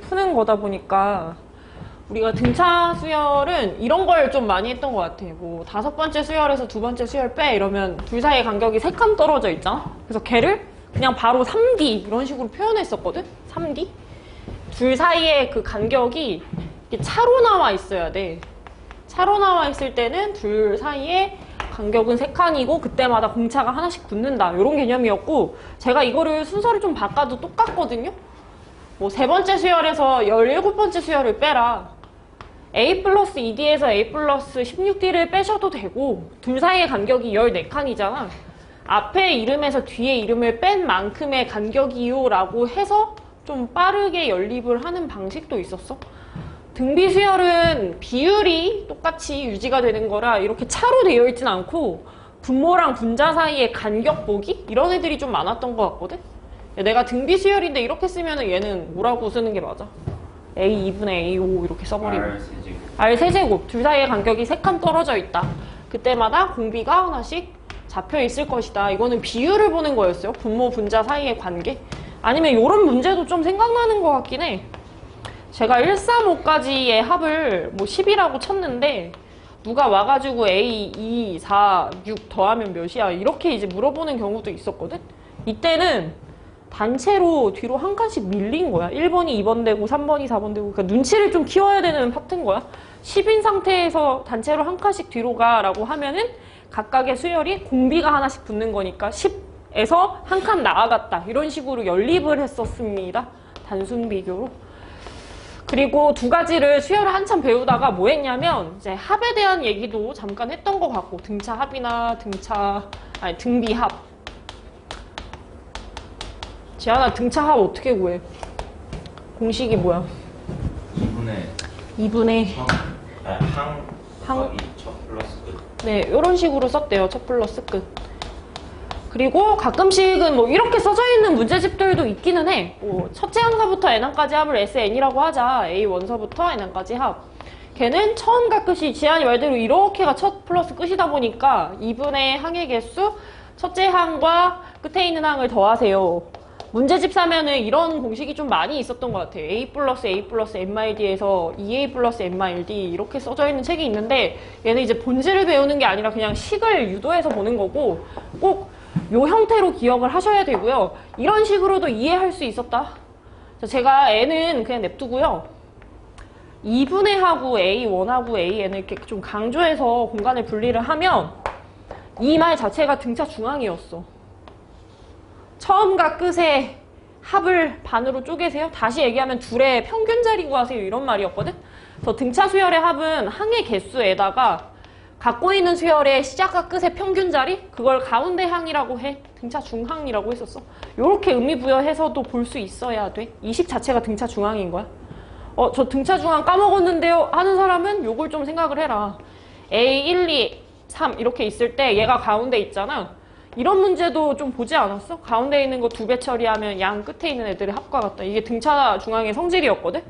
푸는 거다 보니까 우리가 등차 수열은 이런 걸 좀 많이 했던 것 같아. 뭐 5번째 수열에서 2번째 수열 빼 이러면 둘 사이의 간격이 3칸 떨어져 있잖아. 그래서 걔를 그냥 바로 3D 이런 식으로 표현했었거든. 3D 둘 사이의 그 간격이 이렇게 차로 나와 있어야 돼. 차로 나와 있을 때는 둘 사이에 간격은 3칸이고 그때마다 공차가 하나씩 붙는다 이런 개념이었고, 제가 이거를 순서를 좀 바꿔도 똑같거든요. 뭐 3번째 수열에서 17번째 수열을 빼라, A 플러스 2D에서 A 플러스 16D를 빼셔도 되고 둘 사이의 간격이 14칸이잖아. 앞에 이름에서 뒤에 이름을 뺀 만큼의 간격이요 라고 해서 좀 빠르게 연립을 하는 방식도 있었어. 등비 수열은 비율이 똑같이 유지가 되는 거라 이렇게 차로 되어 있진 않고 분모랑 분자 사이의 간격 보기? 이런 애들이 좀 많았던 것 같거든? 내가 등비 수열인데 이렇게 쓰면 얘는 뭐라고 쓰는 게 맞아? A 2분의 A5 이렇게 써버리고 R 세제곱 둘 사이의 간격이 3칸 떨어져 있다. 그때마다 공비가 하나씩 잡혀 있을 것이다. 이거는 비율을 보는 거였어요. 분모 분자 사이의 관계. 아니면 이런 문제도 좀 생각나는 것 같긴 해. 제가 1, 3, 5까지의 합을 뭐 10이라고 쳤는데 누가 와가지고 A, 2, 4, 6 더하면 몇이야? 이렇게 이제 물어보는 경우도 있었거든? 이때는 단체로 뒤로 한 칸씩 밀린 거야. 1번이 2번 되고 3번이 4번 되고. 그러니까 눈치를 좀 키워야 되는 파트인 거야. 10인 상태에서 단체로 한 칸씩 뒤로 가라고 하면은 각각의 수열이 공비가 하나씩 붙는 거니까 10에서 한 칸 나아갔다. 이런 식으로 연립을 했었습니다. 단순 비교로. 그리고 두 가지를 수열을 한참 배우다가 뭐 했냐면 이제 합에 대한 얘기도 잠깐 했던 것 같고, 등차 합이나 등비 합. 지안아, 등차 합 어떻게 구해? 공식이 뭐야? 2분의 항 첫 플러스 끝. 네, 이런 식으로 썼대요. 첫 플러스 끝. 그리고 가끔씩은 뭐 이렇게 써져 있는 문제집들도 있기는 해. 뭐 첫째 항서부터 n항까지 합을 SN이라고 하자. A 원서부터 n항까지 합. 걔는 처음과 끝이 지안이 말대로 이렇게가 첫 플러스 끝이다 보니까 2분의 항의 개수, 첫째 항과 끝에 있는 항을 더하세요. 문제집 사면은 이런 공식이 좀 많이 있었던 것 같아요. A 플러스 n-D에서 2A 플러스 n-D 이렇게 써져 있는 책이 있는데, 얘는 이제 본질을 배우는 게 아니라 그냥 식을 유도해서 보는 거고, 꼭 요 형태로 기억을 하셔야 되고요. 이런 식으로도 이해할 수 있었다. 제가 n은 그냥 냅두고요. 2분의 하고 A1하고 AN을 이렇게 좀 강조해서 공간을 분리를 하면 이 말 자체가 등차 중앙이었어. 처음과 끝의 합을 반으로 쪼개세요. 다시 얘기하면 둘의 평균자리 구하세요. 이런 말이었거든. 그래서 등차 수열의 합은 항의 개수에다가 갖고 있는 수열의 시작과 끝의 평균자리? 그걸 가운데 항이라고 해. 등차 중항이라고 했었어. 요렇게 의미 부여해서도 볼 수 있어야 돼. 이 식 자체가 등차 중항인 거야. 저 등차 중항 까먹었는데요 하는 사람은 요걸 좀 생각을 해라. A, 1, 2, 3 이렇게 있을 때 얘가 가운데 있잖아. 이런 문제도 좀 보지 않았어? 가운데 있는 거 2배 처리하면 양 끝에 있는 애들의 합과 같다. 이게 등차 중앙의 성질이었거든?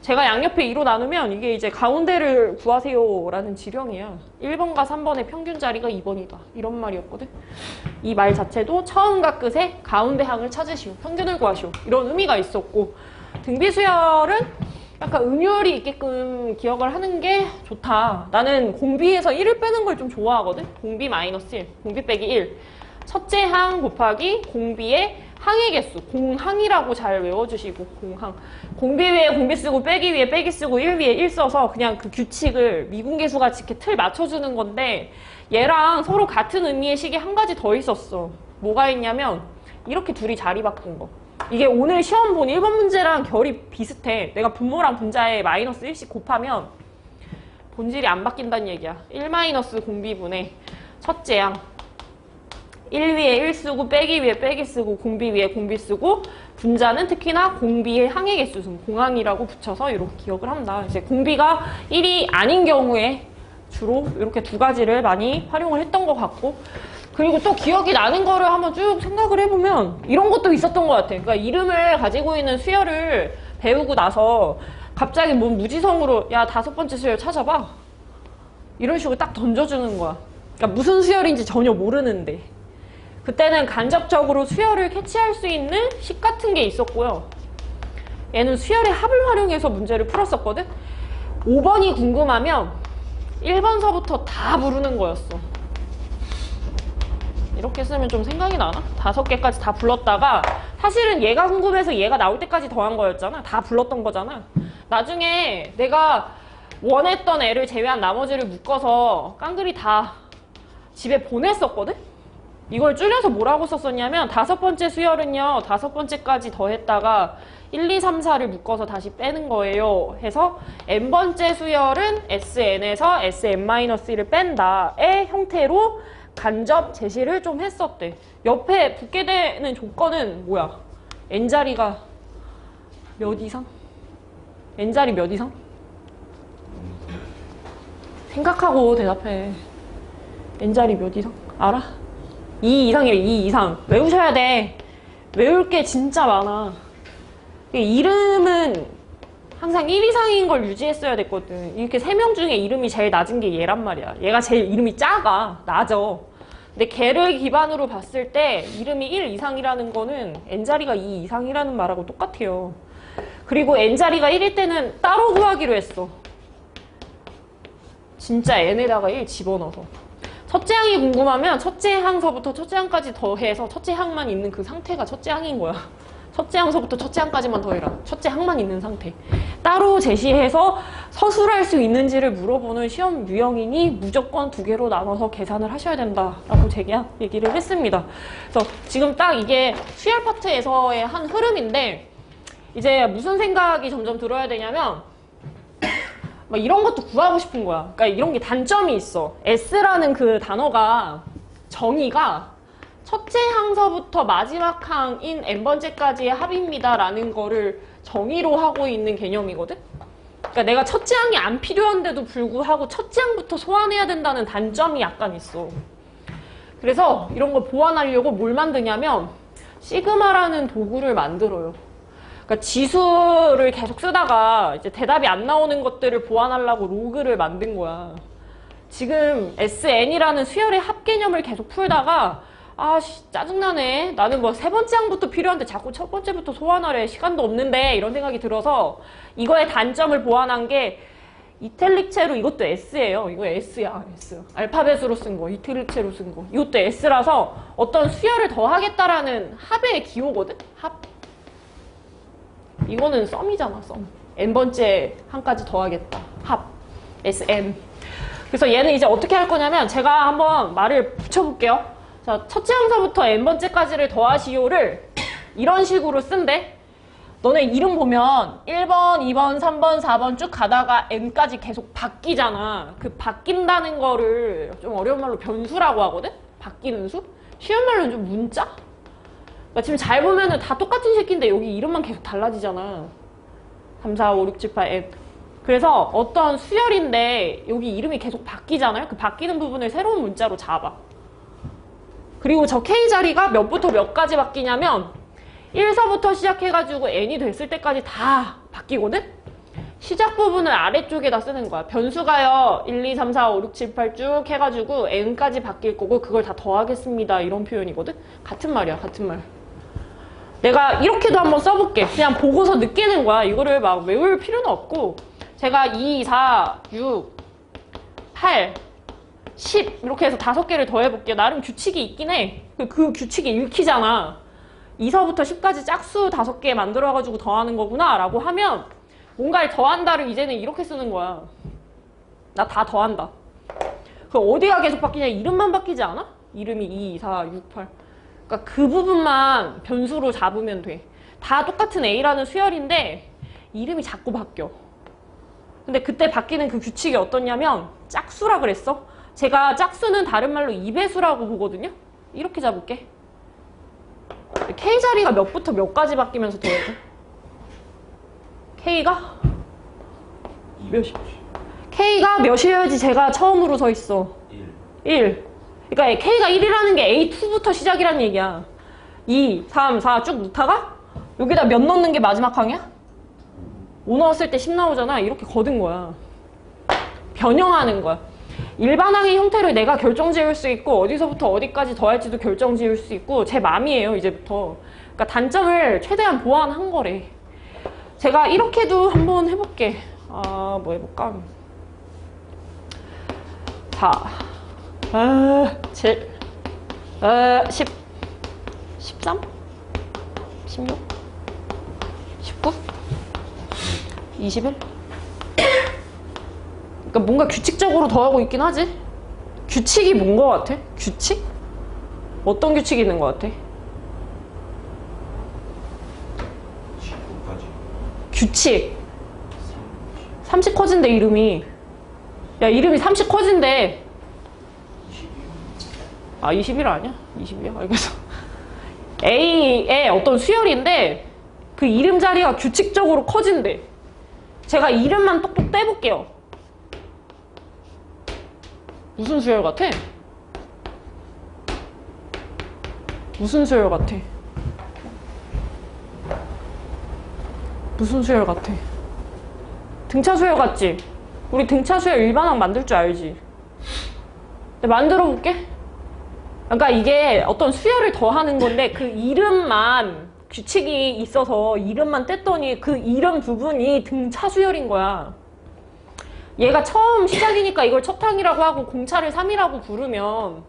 제가 양옆에 2로 나누면 이게 이제 가운데를 구하세요 라는 지령이야. 1번과 3번의 평균자리가 2번이다. 이런 말이었거든? 이 말 자체도 처음과 끝에 가운데 항을 찾으시오. 평균을 구하시오. 이런 의미가 있었고, 등비수열은 약간 음율이 있게끔 기억을 하는 게 좋다. 나는 공비에서 1을 빼는 걸 좀 좋아하거든? 공비 마이너스 1, 공비 빼기 1. 첫째 항 곱하기 공비의 항의 개수, 공항이라고 잘 외워주시고, 공항. 공비 위에 공비 쓰고 빼기 위에 빼기 쓰고 1 위에 1 써서 그냥 그 규칙을 미분계수같이 이렇게 틀 맞춰주는 건데, 얘랑 서로 같은 의미의 식이 한 가지 더 있었어. 뭐가 있냐면 이렇게 둘이 자리 바꾼 거. 이게 오늘 시험 본 1번 문제랑 결이 비슷해. 내가 분모랑 분자에 마이너스 1씩 곱하면 본질이 안 바뀐다는 얘기야. 1 마이너스 공비분의 첫째 항 1 위에 1 쓰고 빼기 위에 빼기 쓰고 공비 위에 공비 쓰고, 분자는 특히나 공비의 항의 개수순 공항이라고 붙여서 이렇게 기억을 한다. 이제 공비가 1이 아닌 경우에 주로 이렇게 두 가지를 많이 활용을 했던 것 같고, 그리고 또 기억이 나는 거를 한번 쭉 생각을 해보면 이런 것도 있었던 것 같아. 그러니까 이름을 가지고 있는 수열을 배우고 나서 갑자기 뭔 무지성으로 야 5번째 수열 찾아봐 이런 식으로 딱 던져주는 거야. 그러니까 무슨 수열인지 전혀 모르는데, 그때는 간접적으로 수열을 캐치할 수 있는 식 같은 게 있었고요. 얘는 수열의 합을 활용해서 문제를 풀었었거든? 5번이 궁금하면 1번서부터 다 부르는 거였어. 이렇게 쓰면 좀 생각이 나나? 5개까지 다 불렀다가 사실은 얘가 궁금해서 얘가 나올 때까지 더한 거였잖아. 다 불렀던 거잖아. 나중에 내가 원했던 애를 제외한 나머지를 묶어서 깡그리 다 집에 보냈었거든? 이걸 줄여서 뭐라고 썼었냐면 5번째 수열은요 5번째까지 더했다가 1, 2, 3, 4를 묶어서 다시 빼는 거예요 해서 n번째 수열은 sn에서 sn-1을 뺀다의 형태로 간접 제시를 좀 했었대. 옆에 붙게 되는 조건은 뭐야? n자리가 몇 이상? n자리 몇 이상? 생각하고 대답해. n자리 몇 이상? 알아? 2 이상이래. 2 이상. 외우셔야 돼. 외울 게 진짜 많아. 이름은 항상 1 이상인 걸 유지했어야 됐거든. 이렇게 3명 중에 이름이 제일 낮은 게 얘란 말이야. 얘가 제일 이름이 작아. 낮아. 근데 걔를 기반으로 봤을 때 이름이 1 이상이라는 거는 n자리가 2 이상이라는 말하고 똑같아요. 그리고 n자리가 1일 때는 따로 구하기로 했어. 진짜 n에다가 1 집어넣어서. 첫째 항이 궁금하면 첫째 항서부터 첫째 항까지 더해서 첫째 항만 있는 그 상태가 첫째 항인 거야. 첫째 항서부터 첫째 항까지만 더해라. 첫째 항만 있는 상태. 따로 제시해서 서술할 수 있는지를 물어보는 시험 유형이니 무조건 2개로 나눠서 계산을 하셔야 된다라고 제가 얘기를 했습니다. 그래서 지금 딱 이게 수열 파트에서의 한 흐름인데 이제 무슨 생각이 점점 들어야 되냐면 막 이런 것도 구하고 싶은 거야. 그러니까 이런 게 단점이 있어. S라는 그 단어가 정의가 첫째 항서부터 마지막 항인 n번째까지의 합입니다라는 거를 정의로 하고 있는 개념이거든? 그러니까 내가 첫째 항이 안 필요한데도 불구하고 첫째 항부터 소환해야 된다는 단점이 약간 있어. 그래서 이런 걸 보완하려고 뭘 만드냐면 시그마라는 도구를 만들어요. 그러니까 지수를 계속 쓰다가 이제 대답이 안 나오는 것들을 보완하려고 로그를 만든 거야. 지금 SN이라는 수열의 합 개념을 계속 풀다가 짜증나네. 나는 뭐 3번째 항부터 필요한데 자꾸 첫 번째부터 소환하래. 시간도 없는데 이런 생각이 들어서 이거의 단점을 보완한 게 이탈릭체로 이것도 S예요. 이거 S야. S. 알파벳으로 쓴 거. 이탈릭체로 쓴 거. 이것도 S라서 어떤 수열을 더하겠다라는 합의 기호거든? 합. 이거는 썸이잖아. 썸. n번째 항까지 더하겠다. 합. SN. 그래서 얘는 이제 어떻게 할 거냐면 제가 한번 말을 붙여볼게요. 자, 첫째 항서부터 n번째까지를 더하시오를 이런 식으로 쓴대. 너네 이름 보면 1번, 2번, 3번, 4번 쭉 가다가 n까지 계속 바뀌잖아. 그 바뀐다는 거를 좀 어려운 말로 변수라고 하거든? 바뀌는 수? 쉬운 말로는 좀 문자? 그러니까 지금 잘 보면은 다 똑같은 새끼인데 여기 이름만 계속 달라지잖아. 3, 4, 5, 6, 7, 8, n. 그래서 어떤 수열인데 여기 이름이 계속 바뀌잖아요. 그 바뀌는 부분을 새로운 문자로 잡아. 그리고 저 K자리가 몇부터 몇까지 바뀌냐면 1서부터 시작해가지고 n이 됐을 때까지 다 바뀌거든? 시작 부분을 아래쪽에다 쓰는 거야. 변수가요 1, 2, 3, 4, 5, 6, 7, 8 쭉 해가지고 n까지 바뀔 거고 그걸 다 더하겠습니다. 이런 표현이거든? 같은 말이야. 같은 말. 내가 이렇게도 한번 써볼게. 그냥 보고서 느끼는 거야. 이거를 막 외울 필요는 없고 제가 2, 4, 6, 8 10 이렇게 해서 5개를 더해볼게요. 나름 규칙이 있긴 해. 그 규칙이 읽히잖아. 2서부터 10까지 짝수 5개 만들어가지고 더하는 거구나 라고 하면 뭔가를 더한다를 이제는 이렇게 쓰는 거야. 나 다 더한다. 그 어디가 계속 바뀌냐? 이름만 바뀌지 않아? 이름이 2, 4, 6, 8 그러니까 그 부분만 변수로 잡으면 돼. 다 똑같은 A라는 수열인데 이름이 자꾸 바뀌어. 근데 그때 바뀌는 그 규칙이 어떻냐면 짝수라 그랬어. 제가 짝수는 다른 말로 2배수라고 보거든요. 이렇게 잡을게. K자리가 몇부터 몇까지 바뀌면서 더해야 돼? K가? 몇이? K가 몇이어야지 제가 처음으로 서 있어. 1. 그러니까 K가 1이라는 게 A2부터 시작이란 얘기야. 2, 3, 4 쭉 넣다가 여기다 몇 넣는 게 마지막 항이야? 5 넣었을 때 10 나오잖아. 이렇게 거둔 거야. 변형하는 거야. 일반항의 형태를 내가 결정지을 수 있고 어디서부터 어디까지 더할지도 결정지을 수 있고 제 맘이에요. 이제부터. 그러니까 단점을 최대한 보완한 거래. 제가 이렇게도 한번 해볼게. 뭐 해볼까? 4, 7, 10, 13, 16, 19, 21. 그러니까 뭔가 규칙적으로 더하고 있긴 하지? 규칙이 뭔 거 같아? 규칙? 어떤 규칙이 있는 거 같아? 19까지. 규칙. 30 커진대, 이름이. 야, 이름이 30 커진대. 22. 21 아니야? 20이야? 알겠어. A의 어떤 수열인데 그 이름 자리가 규칙적으로 커진대. 제가 이름만 똑똑 떼볼게요. 무슨 수열 같아? 무슨 수열 같아? 무슨 수열 같아? 등차 수열 같지? 우리 등차 수열 일반항 만들 줄 알지? 근데 만들어 볼게. 그러니까 이게 어떤 수열을 더하는 건데 그 이름만 규칙이 있어서 이름만 뗐더니 그 이름 부분이 등차 수열인 거야. 얘가 처음 시작이니까 이걸 첫항이라고 하고 공차를 3이라고 부르면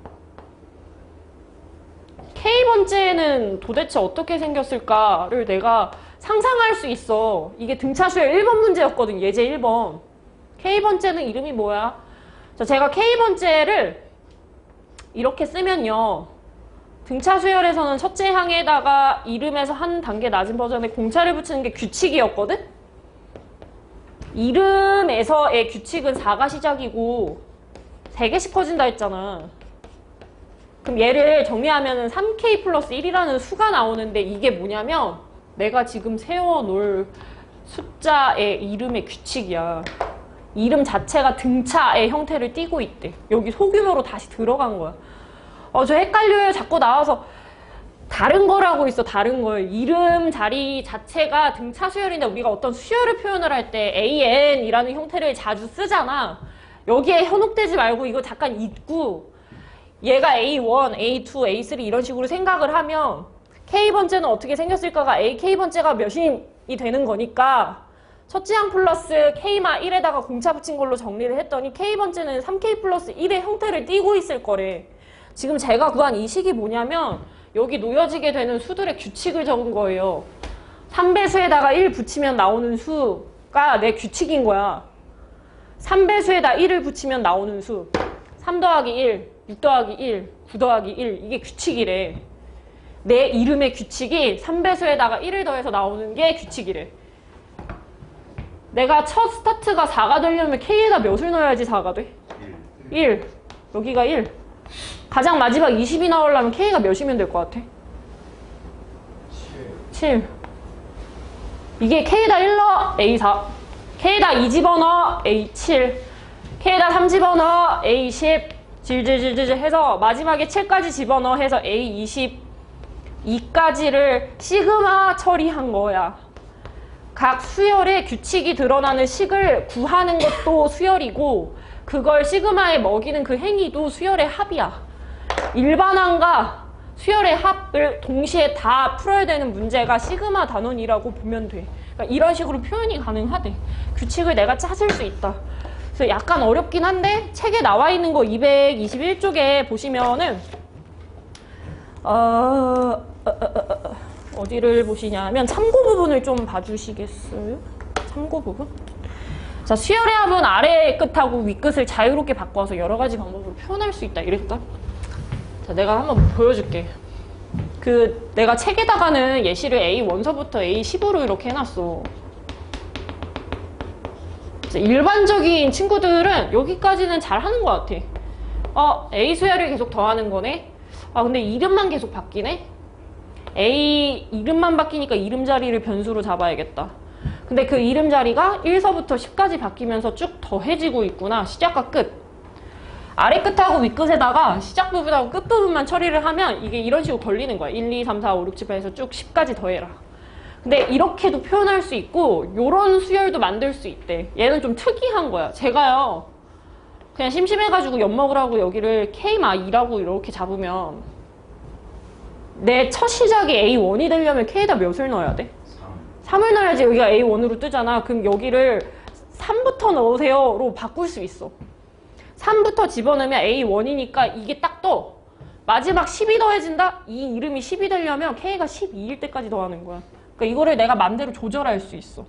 K번째는 도대체 어떻게 생겼을까를 내가 상상할 수 있어. 이게 등차 수열 1번 문제였거든. 예제 1번. K번째는 이름이 뭐야? 자, 제가 K번째를 이렇게 쓰면요. 등차 수열에서는 첫째 항에다가 이름에서 한 단계 낮은 버전의 공차를 붙이는 게 규칙이었거든? 이름에서의 규칙은 4가 시작이고 3개씩 커진다 했잖아. 그럼 얘를 정리하면 3K 플러스 1이라는 수가 나오는데 이게 뭐냐면 내가 지금 세워놓을 숫자의 이름의 규칙이야. 이름 자체가 등차의 형태를 띠고 있대. 여기 소규모로 다시 들어간 거야. 저 헷갈려요. 자꾸 나와서 다른 거라고 있어. 다른 걸. 이름 자리 자체가 등차 수열인데 우리가 어떤 수열을 표현을 할 때 AN이라는 형태를 자주 쓰잖아. 여기에 현혹되지 말고 이거 잠깐 잊고 얘가 A1, A2, A3 이런 식으로 생각을 하면 K번째는 어떻게 생겼을까가 K번째가 몇이 되는 거니까 첫째 항 플러스 K마 1에다가 공차 붙인 걸로 정리를 했더니 K번째는 3K 플러스 1의 형태를 띠고 있을 거래. 지금 제가 구한 이 식이 뭐냐면 여기 놓여지게 되는 수들의 규칙을 적은 거예요. 3배수에다가 1 붙이면 나오는 수가 내 규칙인 거야. 3배수에다 1을 붙이면 나오는 수. 3 더하기 1, 6 더하기 1, 9 더하기 1 이게 규칙이래. 내 이름의 규칙이 3배수에다가 1을 더해서 나오는 게 규칙이래. 내가 첫 스타트가 4가 되려면 K에다 몇을 넣어야지 4가 돼? 1. 여기가 1. 가장 마지막 20이 나오려면 K가 몇이면 될 것 같아? 7. 이게 K에다 1 넣어 A4. K에다 2 집어넣어 A7. K에다 3 집어넣어 A10. 질질질질 해서 마지막에 7까지 집어넣어 해서 A20. 2까지를 시그마 처리한 거야. 각 수열의 규칙이 드러나는 식을 구하는 것도 수열이고 그걸 시그마에 먹이는 그 행위도 수열의 합이야. 일반항과 수열의 합을 동시에 다 풀어야 되는 문제가 시그마 단원이라고 보면 돼. 그러니까 이런 식으로 표현이 가능하대. 규칙을 내가 찾을 수 있다. 그래서 약간 어렵긴 한데 책에 나와 있는 거 221쪽에 보시면은 어디를 보시냐면 참고 부분을 좀 봐주시겠어요? 참고 부분? 자, 수열의 합은 아래 끝하고 위 끝을 자유롭게 바꿔서 여러 가지 방법으로 표현할 수 있다 이랬다. 자, 내가 한번 보여줄게. 내가 책에다가는 예시를 A1서부터 A10으로 이렇게 해놨어. 자, 일반적인 친구들은 여기까지는 잘 하는 것 같아. A 수열을 계속 더하는 거네. 근데 이름만 계속 바뀌네. A 이름만 바뀌니까 이름 자리를 변수로 잡아야겠다. 근데 그 이름 자리가 1서부터 10까지 바뀌면서 쭉 더해지고 있구나. 시작과 끝. 아래 끝하고 위 끝에다가 시작 부분하고 끝 부분만 처리를 하면 이게 이런 식으로 걸리는 거야. 1, 2, 3, 4, 5, 6, 7, 8에서 쭉 10까지 더해라. 근데 이렇게도 표현할 수 있고 요런 수열도 만들 수 있대. 얘는 좀 특이한 거야. 제가요. 그냥 심심해가지고 엿먹으라고 여기를 K-2라고 이렇게 잡으면 내 첫 시작이 A1이 되려면 K에다 몇을 넣어야 돼? 3을 넣어야지 여기가 A1으로 뜨잖아. 그럼 여기를 3부터 넣으세요로 바꿀 수 있어. 3부터 집어넣으면 A1이니까 이게 딱 떠. 마지막 10이 더해진다? 이 이름이 10이 되려면 K가 12일 때까지 더하는 거야. 그러니까 이거를 내가 맘대로 조절할 수 있어.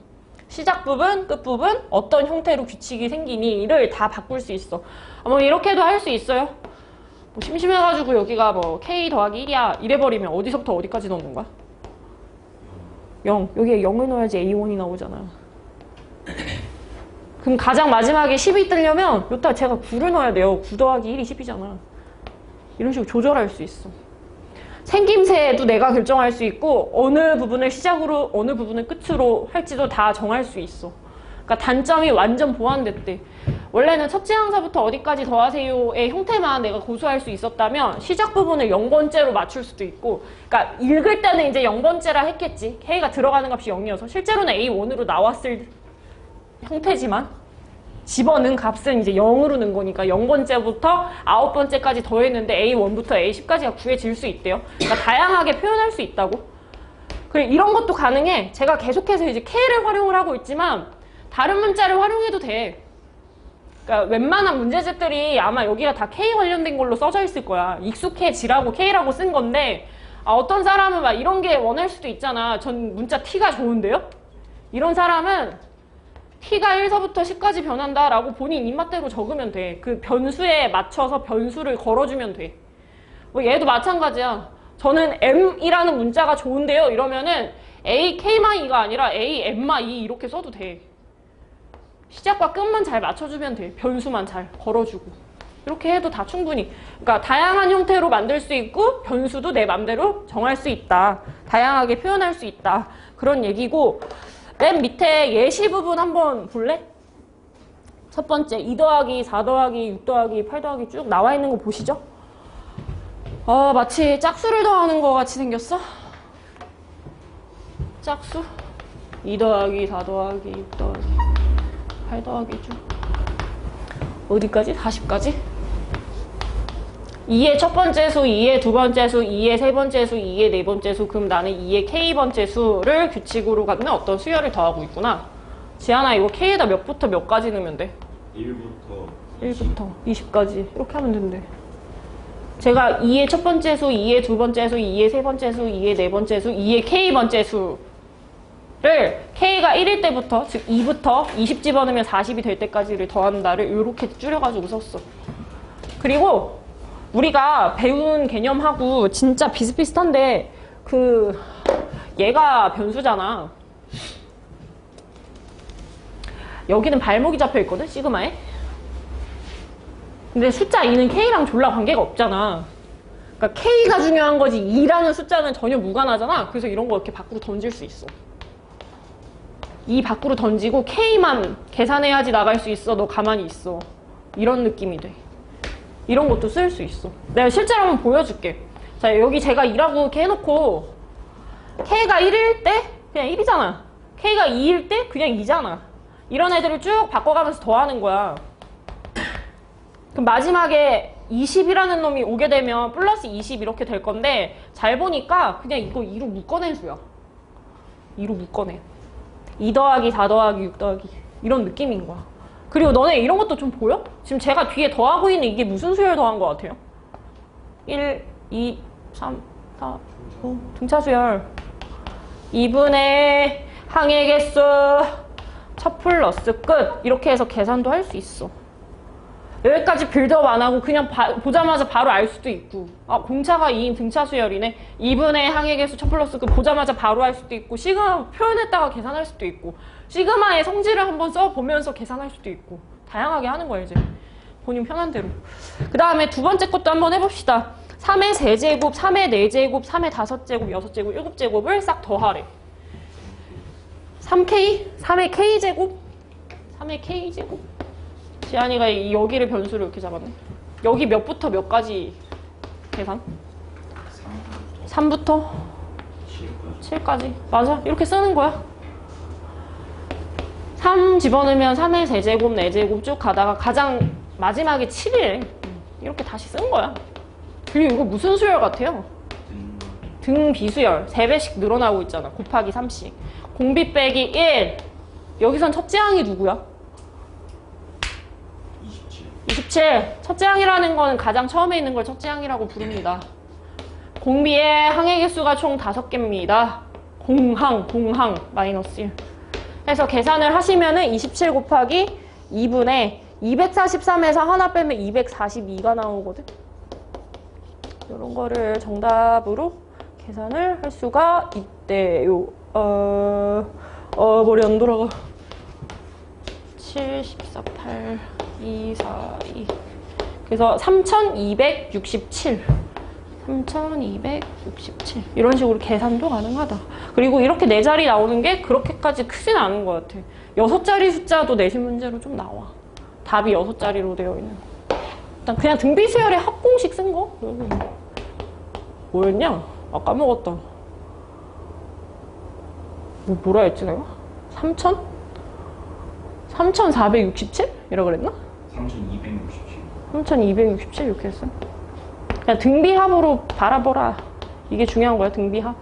시작 부분, 끝 부분, 어떤 형태로 규칙이 생기니를 다 바꿀 수 있어. 뭐 이렇게도 할 수 있어요. 뭐 심심해가지고 여기가 뭐 K 더하기 1이야 이래버리면 어디서부터 어디까지 넣는 거야? 0. 여기에 0을 넣어야지 A1이 나오잖아. 그럼 가장 마지막에 10이 뜨려면 여기다 제가 9를 넣어야 돼요. 9 더하기 1이 10이잖아. 이런 식으로 조절할 수 있어. 생김새도 내가 결정할 수 있고 어느 부분을 시작으로 어느 부분을 끝으로 할지도 다 정할 수 있어. 그러니까 단점이 완전 보완됐대. 원래는 첫째 항사부터 어디까지 더하세요의 형태만 내가 고수할 수 있었다면 시작 부분을 0번째로 맞출 수도 있고, 그러니까 읽을 때는 이제 0번째라 했겠지. K가 들어가는 값이 0이어서 실제로는 A1으로 나왔을 형태지만 집어넣은 값은 이제 0으로 넣은 거니까 0번째부터 9번째까지 더했는데 A1부터 A10까지가 구해질 수 있대요. 그러니까 다양하게 표현할 수 있다고. 그리고 이런 것도 가능해. 제가 계속해서 이제 K를 활용을 하고 있지만 다른 문자를 활용해도 돼. 그러니까 웬만한 문제집들이 아마 여기가 다 K 관련된 걸로 써져 있을 거야. 익숙해지라고 K라고 쓴 건데 어떤 사람은 막 이런 게 원할 수도 있잖아. 전 문자 T가 좋은데요? 이런 사람은 T가 1서부터 10까지 변한다라고 본인 입맛대로 적으면 돼. 그 변수에 맞춰서 변수를 걸어주면 돼. 뭐 얘도 마찬가지야. 저는 M이라는 문자가 좋은데요. 이러면은 AK만2가 아니라 AM만2 이렇게 써도 돼. 시작과 끝만 잘 맞춰주면 돼. 변수만 잘 걸어주고. 이렇게 해도 다 충분히. 그러니까 다양한 형태로 만들 수 있고 변수도 내 맘대로 정할 수 있다. 다양하게 표현할 수 있다. 그런 얘기고, 맨 밑에 예시 부분 한번 볼래? 첫 번째 2 더하기 4 더하기 6 더하기 8 더하기 쭉 나와 있는 거 보시죠? 마치 짝수를 더하는 거 같이 생겼어? 짝수 2 더하기 4 더하기 6 더하기 8 더하기 쭉 어디까지? 40까지? 2의 첫 번째 수, 2의 두 번째 수, 2의 세 번째 수, 2의 네 번째 수. 그럼 나는 2의 K번째 수를 규칙으로 갖는 어떤 수열을 더하고 있구나. 지안아, 이거 K에다 몇부터 몇까지 넣으면 돼? 1부터 20까지. 이렇게 하면 된대. 제가 2의 첫 번째 수, 2의 두 번째 수, 2의 세 번째 수, 2의 네 번째 수, 2의 K번째 수를 K가 1일 때부터, 즉 2부터 20 집어넣으면 40이 될 때까지를 더한다를 이렇게 줄여가지고 썼어. 그리고 우리가 배운 개념하고 진짜 비슷비슷한데 얘가 변수잖아. 여기는 발목이 잡혀 있거든, 시그마에. 근데 숫자 2는 K랑 졸라 관계가 없잖아. 그러니까 K가 중요한 거지 2라는 숫자는 전혀 무관하잖아. 그래서 이런 거 이렇게 밖으로 던질 수 있어. 2 밖으로 던지고 K만 계산해야지 나갈 수 있어. 너 가만히 있어. 이런 느낌이 돼. 이런 것도 쓸 수 있어. 내가 실제로 한번 보여줄게. 자, 여기 제가 2라고 이렇게 해놓고 K가 1일 때 그냥 1이잖아. K가 2일 때 그냥 2잖아. 이런 애들을 쭉 바꿔가면서 더하는 거야. 그럼 마지막에 20이라는 놈이 오게 되면 플러스 20 이렇게 될 건데 잘 보니까 그냥 이거 2로 묶어낸 수야. 2로 묶어내. 2 더하기 4 더하기 6 더하기 이런 느낌인 거야. 그리고 너네 이런 것도 좀 보여? 지금 제가 뒤에 더하고 있는 이게 무슨 수열 더한 것 같아요? 1, 2, 3, 4, 5 등차 수열 2분의 항의 개수 첫 플러스 끝 이렇게 해서 계산도 할 수 있어. 여기까지 빌드업 안 하고 그냥 보자마자 바로 알 수도 있고, 공차가 2인 등차 수열이네. 2분의 항의 개수 첫 플러스 끝 보자마자 바로 할 수도 있고, 시그마 표현했다가 계산할 수도 있고, 시그마의 성질을 한번 써보면서 계산할 수도 있고, 다양하게 하는 거야 이제. 본인 편한 대로. 그 다음에 두 번째 것도 한번 해봅시다. 3의 세제곱, 3의 네제곱, 3의 다섯제곱, 6제곱, 7제곱을 싹 더하래. 3K? 3의 K제곱? 3의 K제곱? 지안이가 여기를 변수를 이렇게 잡았네. 여기 몇부터 몇까지 계산? 3부터 7까지. 맞아. 이렇게 쓰는 거야. 3 집어넣으면 3의 세제곱, 4제곱 쭉 가다가 가장 마지막에 7이래. 이렇게 다시 쓴 거야. 그리고 이거 무슨 수열 같아요? 등 비수열. 3배씩 늘어나고 있잖아. 곱하기 3씩. 공비 빼기 1. 여기선 첫째 항이 누구야? 27. 27. 첫째 항이라는 거는 가장 처음에 있는 걸 첫째 항이라고 부릅니다. 공비의 항의 개수가 총 5개입니다. 공항 마이너스 1. 해서 계산을 하시면은 27 곱하기 2분의 243에서 하나 빼면 242가 나오거든. 이런 거를 정답으로 계산을 할 수가 있대요. 머리 안 돌아가. 7, 14, 8, 2, 4, 2. 그래서 3267. 3267. 이런 식으로 계산도 가능하다. 그리고 이렇게 4자리 나오는 게 그렇게까지 크진 않은 것 같아. 6자리 숫자도 내신 문제로 좀 나와. 답이 6자리로 되어 있는 거. 일단 그냥 등비수열의 합공식 쓴 거? 뭐였냐? 아, 까먹었다. 뭐라 했지 내가? 3000? 3467? 이라 그랬나? 3267. 3267 이렇게 했어. 그냥 등비합으로 바라보라. 이게 중요한 거야, 등비합.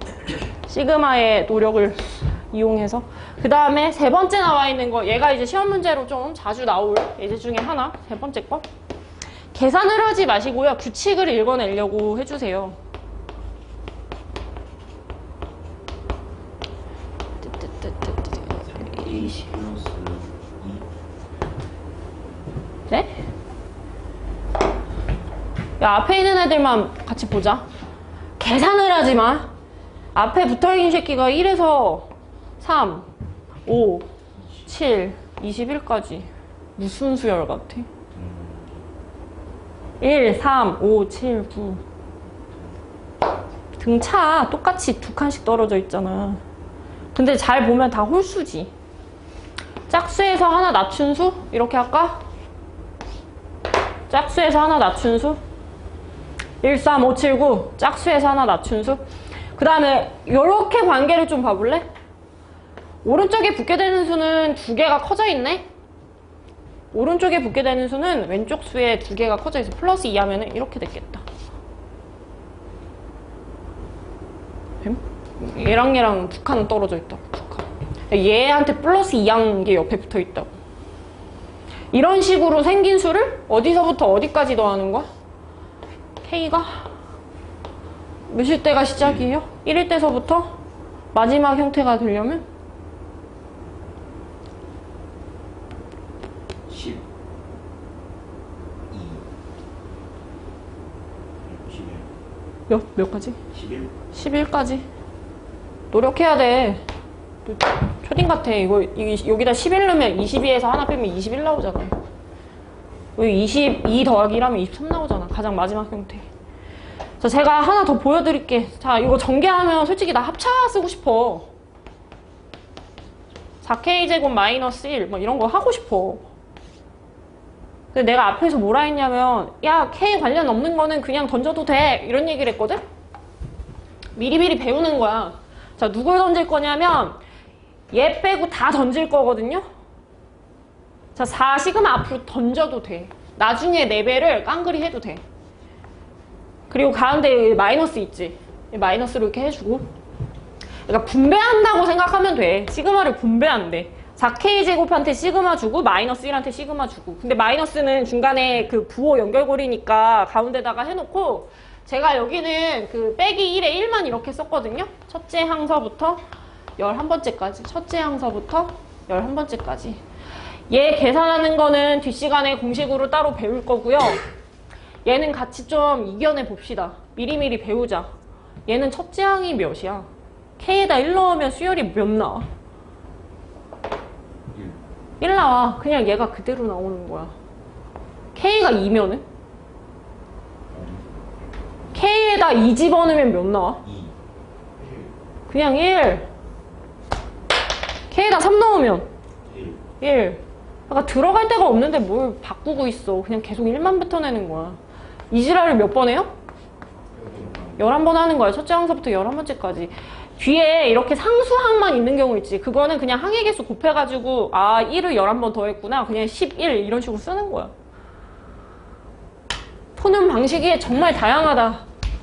시그마의 노력을 이용해서. 그 다음에 세 번째 나와 있는 거, 얘가 이제 시험 문제로 좀 자주 나올 예제 중에 하나, 세 번째 거. 계산을 하지 마시고요, 규칙을 읽어내려고 해주세요. 20 플러스 2. 네? 야, 앞에 있는 애들만 같이 보자. 계산을 하지 마. 앞에 붙어있는 새끼가 1에서 3, 5, 7, 21까지. 무슨 수열 같아? 1, 3, 5, 7, 9. 등차 똑같이 2칸씩 떨어져 있잖아. 근데 잘 보면 다 홀수지. 짝수에서 하나 낮춘 수? 이렇게 할까? 짝수에서 하나 낮춘 수? 1, 3, 5, 7, 9. 짝수에서 하나 낮춘 수? 그 다음에 이렇게 관계를 좀 봐볼래? 오른쪽에 붙게 되는 수는 2개가 커져 있네? 오른쪽에 붙게 되는 수는 왼쪽 수에 2개가 커져 있어. 플러스 2 하면 이렇게 됐겠다. 얘랑 2칸은 떨어져 있다고. 2칸. 얘한테 플러스 2한 게 옆에 붙어 있다고. 이런 식으로 생긴 수를 어디서부터 어디까지 더하는 거야? K가 몇일 때가 시작이에요? 1일 때서부터 마지막 형태가 되려면 10. 2. 11. 몇 가지? 11. 11까지. 노력해야 돼. 초딩 같아. 여기다 11 넣으면 22에서 하나 빼면 21 나오잖아. 여기 22 더하기 1하면 23 나오잖아. 가장 마지막 형태. 자, 제가 하나 더 보여드릴게. 자, 이거 전개하면 솔직히 나 합차 쓰고 싶어. 4K제곱 마이너스 1, 뭐 이런 거 하고 싶어. 근데 내가 앞에서 뭐라 했냐면, 야, K 관련 없는 거는 그냥 던져도 돼. 이런 얘기를 했거든? 미리미리 배우는 거야. 자, 누굴 던질 거냐면, 얘 빼고 다 던질 거거든요? 자, 4 시그마 앞으로 던져도 돼. 나중에 4배를 깡그리 해도 돼. 그리고 가운데 마이너스 있지? 마이너스로 이렇게 해주고. 그러니까 분배한다고 생각하면 돼. 시그마를 분배한대. 4K제곱한테 시그마 주고 마이너스 1한테 시그마 주고. 근데 마이너스는 중간에 그 부호 연결고리니까 가운데다가 해놓고, 제가 여기는 그 빼기 1에 1만 이렇게 썼거든요. 첫째 항서부터 11번째까지. 첫째 항서부터 11번째까지. 얘 계산하는 거는 뒷시간에 공식으로 따로 배울 거고요. 얘는 같이 좀 이겨내 봅시다. 미리미리 배우자. 얘는 첫째 항이 몇이야? K에다 1 넣으면 수열이 몇 나와? 1 나와. 그냥 얘가 그대로 나오는 거야. K가 2면은? K에다 2 집어넣으면 몇 나와? 2. 그냥 1. K에다 3 넣으면? 1. 1. 그러니까 들어갈 데가 없는데 뭘 바꾸고 있어. 그냥 계속 1만 뱉어내는 거야. 이 지랄을 몇 번 해요? 11번 하는 거야. 첫째 항서부터 11번째까지. 뒤에 이렇게 상수항만 있는 경우 있지. 그거는 그냥 항의 개수 곱해가지고 1을 11번 더했구나. 그냥 11 이런 식으로 쓰는 거야. 푸는 방식이 정말 다양하다.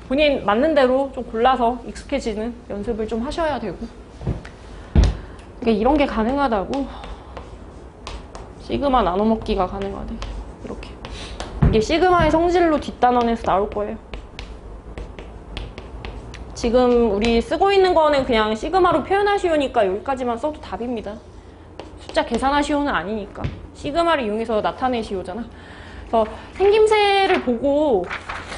본인 맞는 대로 좀 골라서 익숙해지는 연습을 좀 하셔야 되고. 그러니까 이런 게 가능하다고. 시그마 나눠먹기가 가능하대. 이렇게. 이게 시그마의 성질로 뒷단원에서 나올 거예요. 지금 우리 쓰고 있는 거는 그냥 시그마로 표현하시오니까 여기까지만 써도 답입니다. 숫자 계산하시오는 아니니까. 시그마를 이용해서 나타내시오잖아. 그래서 생김새를 보고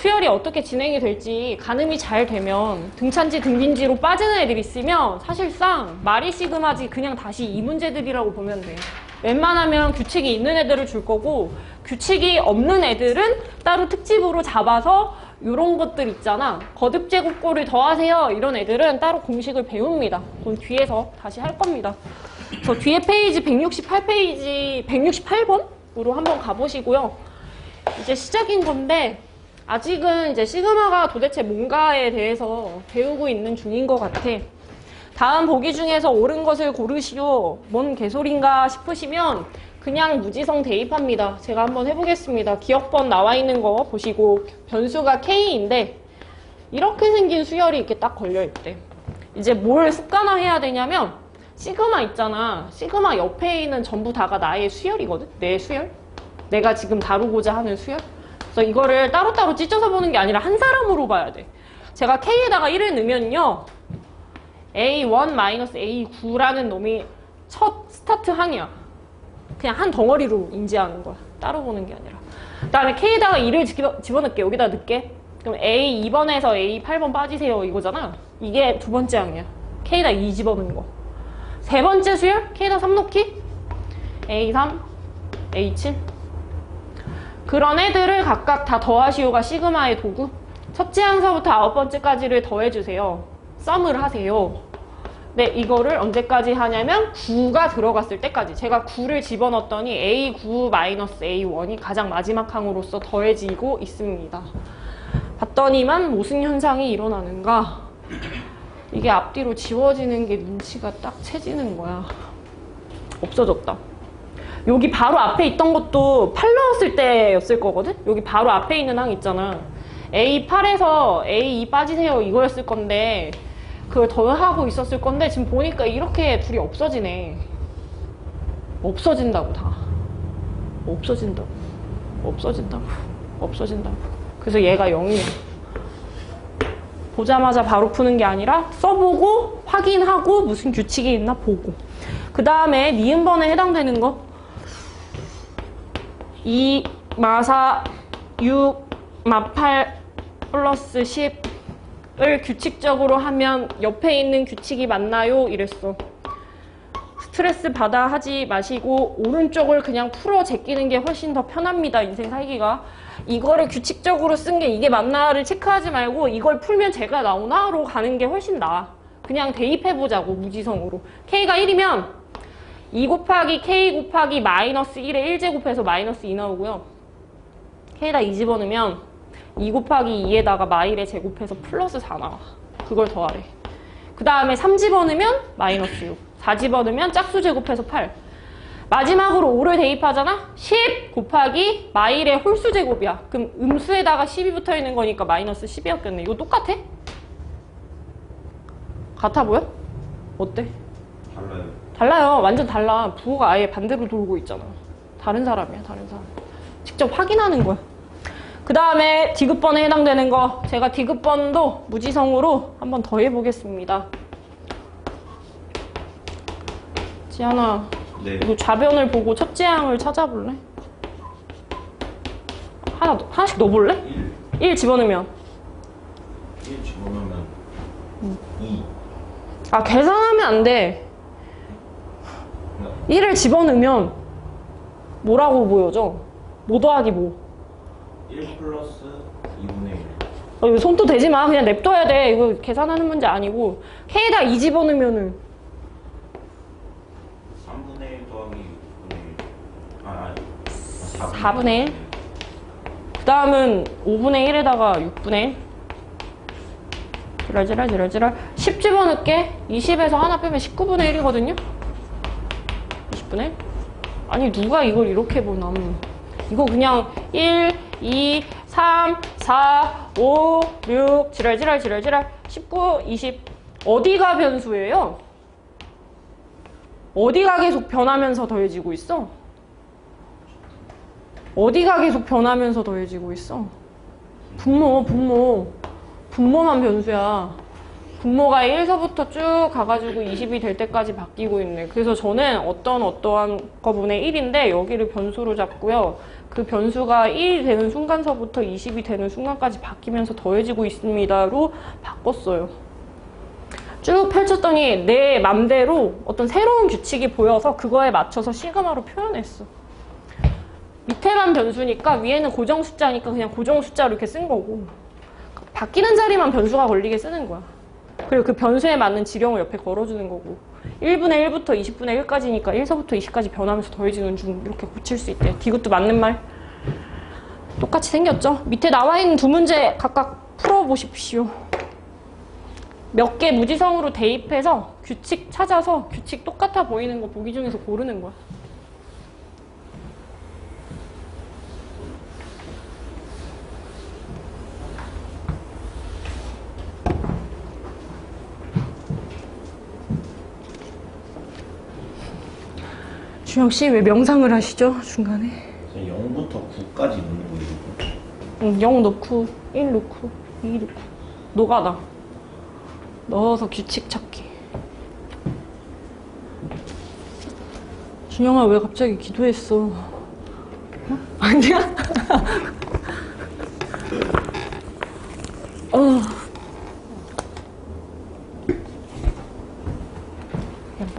수열이 어떻게 진행이 될지 가늠이 잘 되면 등차인지 등빈지로 빠지는 애들이 있으면 사실상 말이 시그마지 그냥 다시 이 문제들이라고 보면 돼. 웬만하면 규칙이 있는 애들을 줄 거고 규칙이 없는 애들은 따로 특집으로 잡아서 이런 것들 있잖아. 거듭 제곱꼴을 더하세요. 이런 애들은 따로 공식을 배웁니다. 그건 뒤에서 다시 할 겁니다. 그래서 뒤에 페이지 168페이지 168번으로 한번 가보시고요. 이제 시작인 건데 아직은 이제 시그마가 도대체 뭔가에 대해서 배우고 있는 중인 것 같아. 다음 보기 중에서 옳은 것을 고르시오. 뭔 개소린가 싶으시면 그냥 무지성 대입합니다. 제가 한번 해보겠습니다. 기억번 나와 있는 거 보시고 변수가 K인데 이렇게 생긴 수열이 이렇게 딱 걸려있대. 이제 뭘 습관화해야 되냐면 시그마 있잖아. 시그마 옆에 있는 전부 다가 나의 수열이거든. 내 수열. 내가 지금 다루고자 하는 수열. 그래서 이거를 따로따로 찢어서 보는 게 아니라 한 사람으로 봐야 돼. 제가 K에다가 1을 넣으면요. A1-A9라는 놈이 첫 스타트 항이야. 그냥 한 덩어리로 인지하는 거야. 따로 보는 게 아니라. 그 다음에 K에다가 2를 집어넣을게. 여기다 넣을게. 그럼 A2번에서 A8번 빠지세요. 이거잖아. 이게 두 번째 항이야. K에다 2 집어넣는 거. 세 번째 수열? K에다 3 넣기? A3, A7. 그런 애들을 각각 다 더하시오가 시그마의 도구. 첫째 항서부터 아홉 번째까지를 더해주세요. 썸을 하세요. 네, 이거를 언제까지 하냐면 9가 들어갔을 때까지. 제가 9를 집어넣었더니 A9-A1이 가장 마지막 항으로서 더해지고 있습니다. 봤더니만 무슨 현상이 일어나는가? 이게 앞뒤로 지워지는 게 눈치가 딱 채지는 거야. 없어졌다. 여기 바로 앞에 있던 것도 8 넣었을 때였을 거거든? 여기 바로 앞에 있는 항 있잖아. A8에서 A2 빠지세요 이거였을 건데 그걸 더하고 있었을 건데 지금 보니까 이렇게 둘이 없어지네. 없어진다고 다. 없어진다고. 없어진다고. 없어진다고. 그래서 얘가 0이야. 보자마자 바로 푸는 게 아니라 써보고 확인하고 무슨 규칙이 있나 보고. 그 다음에 니은번에 해당되는 거 2, 마4, 6, 마8 플러스 10을 규칙적으로 하면 옆에 있는 규칙이 맞나요? 이랬어. 스트레스 받아 하지 마시고 오른쪽을 그냥 풀어 제끼는 게 훨씬 더 편합니다. 인생 살기가. 이거를 규칙적으로 쓴 게 이게 맞나를 체크하지 말고 이걸 풀면 제가 나오나로 가는 게 훨씬 나아. 그냥 대입해보자고 무지성으로. K가 1이면 2 곱하기 K 곱하기 마이너스 1에 1제곱해서 마이너스 2 나오고요. K에다 2 집어넣으면 2 곱하기 2에다가 마일에 제곱해서 플러스 4 나와. 그걸 더하래. 그 다음에 3 집어넣으면 마이너스 6. 4 집어넣으면 짝수 제곱해서 8. 마지막으로 5를 대입하잖아? 10 곱하기 마일의 홀수 제곱이야. 그럼 음수에다가 10이 붙어 있는 거니까 마이너스 10이었겠네. 이거 똑같아? 같아 보여? 어때? 달라요. 달라요. 완전 달라. 부호가 아예 반대로 돌고 있잖아. 다른 사람이야, 다른 사람. 직접 확인하는 거야. 그 다음에 디귿번에 해당되는 거 제가 디귿번도 무지성으로 한번 더 해보겠습니다. 지안아, 네. 이거 좌변을 보고 첫째 항을 찾아볼래? 하나씩 넣어볼래? 1 집어넣으면 1 집어넣으면 2. 아, 계산하면 안 돼. 1을 집어넣으면 뭐라고 보여져? 뭐 더하기 뭐? 1 플러스 2분의 1. 이거 손도 대지 마. 그냥 냅둬야 돼. 이거 계산하는 문제 아니고. K에다 2 집어넣으면은 3분의 1 더하기 6분의 1. 4분의 1. 그 다음은 5분의 1에다가 6분의 1. 지랄. 10 집어넣을게. 20에서 하나 빼면 19분의 1이거든요? 20분의 1? 아니, 누가 이걸 이렇게 보나. 이거 그냥 1, 2, 3, 4, 5, 6, 지랄. 19, 20. 어디가 변수예요? 어디가 계속 변하면서 더해지고 있어? 어디가 계속 변하면서 더해지고 있어? 분모만 변수야. 분모가 1서부터 쭉 가가지고 20이 될 때까지 바뀌고 있네. 그래서 저는 어떠한 거분의 1인데 여기를 변수로 잡고요. 그 변수가 1이 되는 순간서부터 20이 되는 순간까지 바뀌면서 더해지고 있습니다로 바꿨어요. 쭉 펼쳤더니 내 맘대로 어떤 새로운 규칙이 보여서 그거에 맞춰서 시그마로 표현했어. 밑에만 변수니까 위에는 고정 숫자니까 그냥 고정 숫자로 이렇게 쓴 거고, 바뀌는 자리만 변수가 걸리게 쓰는 거야. 그리고 그 변수에 맞는 지령을 옆에 걸어주는 거고, 1분의 1부터 20분의 1까지니까 1서부터 20까지 변하면서 더해지는 중 이렇게 고칠 수 있대. 디귿도 맞는 말. 똑같이 생겼죠? 밑에 나와 있는 두 문제 각각 풀어보십시오. 몇 개 무지성으로 대입해서 규칙 찾아서 규칙 똑같아 보이는 거 보기 중에서 고르는 거야. 주영씨 왜 명상을 하시죠? 중간에 0부터 9까지 넣는 거 이거. 0 넣고 1 넣고 2 넣고 노가다 넣어서 규칙 찾기. 준영아 왜 갑자기 기도했어? 어? 아니야?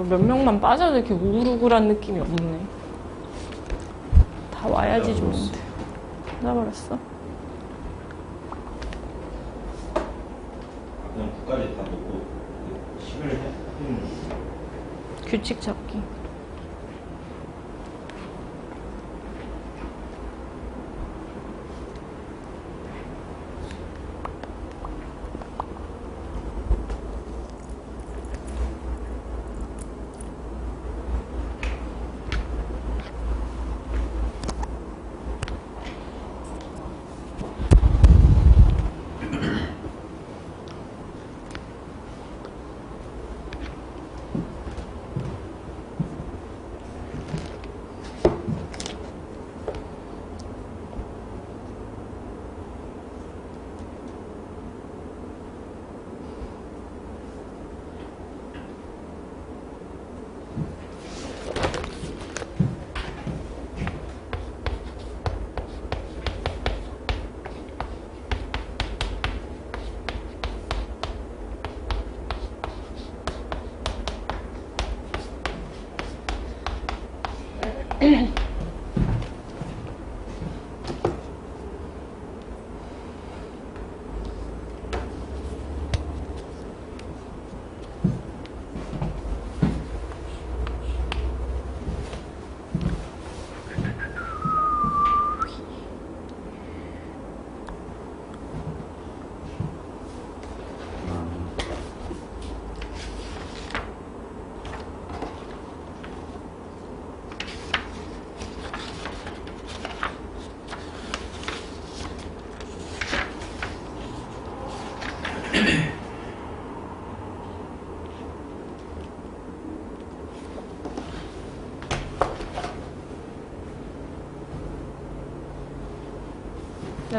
몇 명만 빠져도 이렇게 우글우글한 느낌이 없네. 다 와야지 좋은데. 끝나버렸어? 그냥 9까지 다 넣고 10을 해. 규칙 찾기.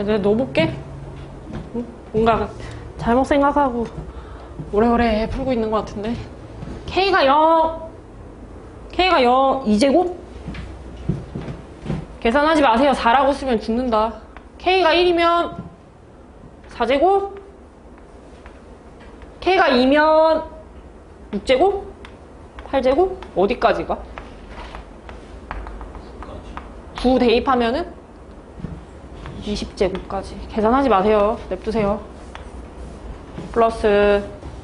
내가 넣어볼게. 응? 뭔가 잘못 생각하고 오래오래 풀고 있는 것 같은데. K가 0 2제곱? 계산하지 마세요. 4라고 쓰면 죽는다. K가 1이면 4제곱? K가 2면 6제곱? 8제곱? 어디까지 가? 9 대입하면은 20제곱까지. 계산하지 마세요. 냅두세요. 플러스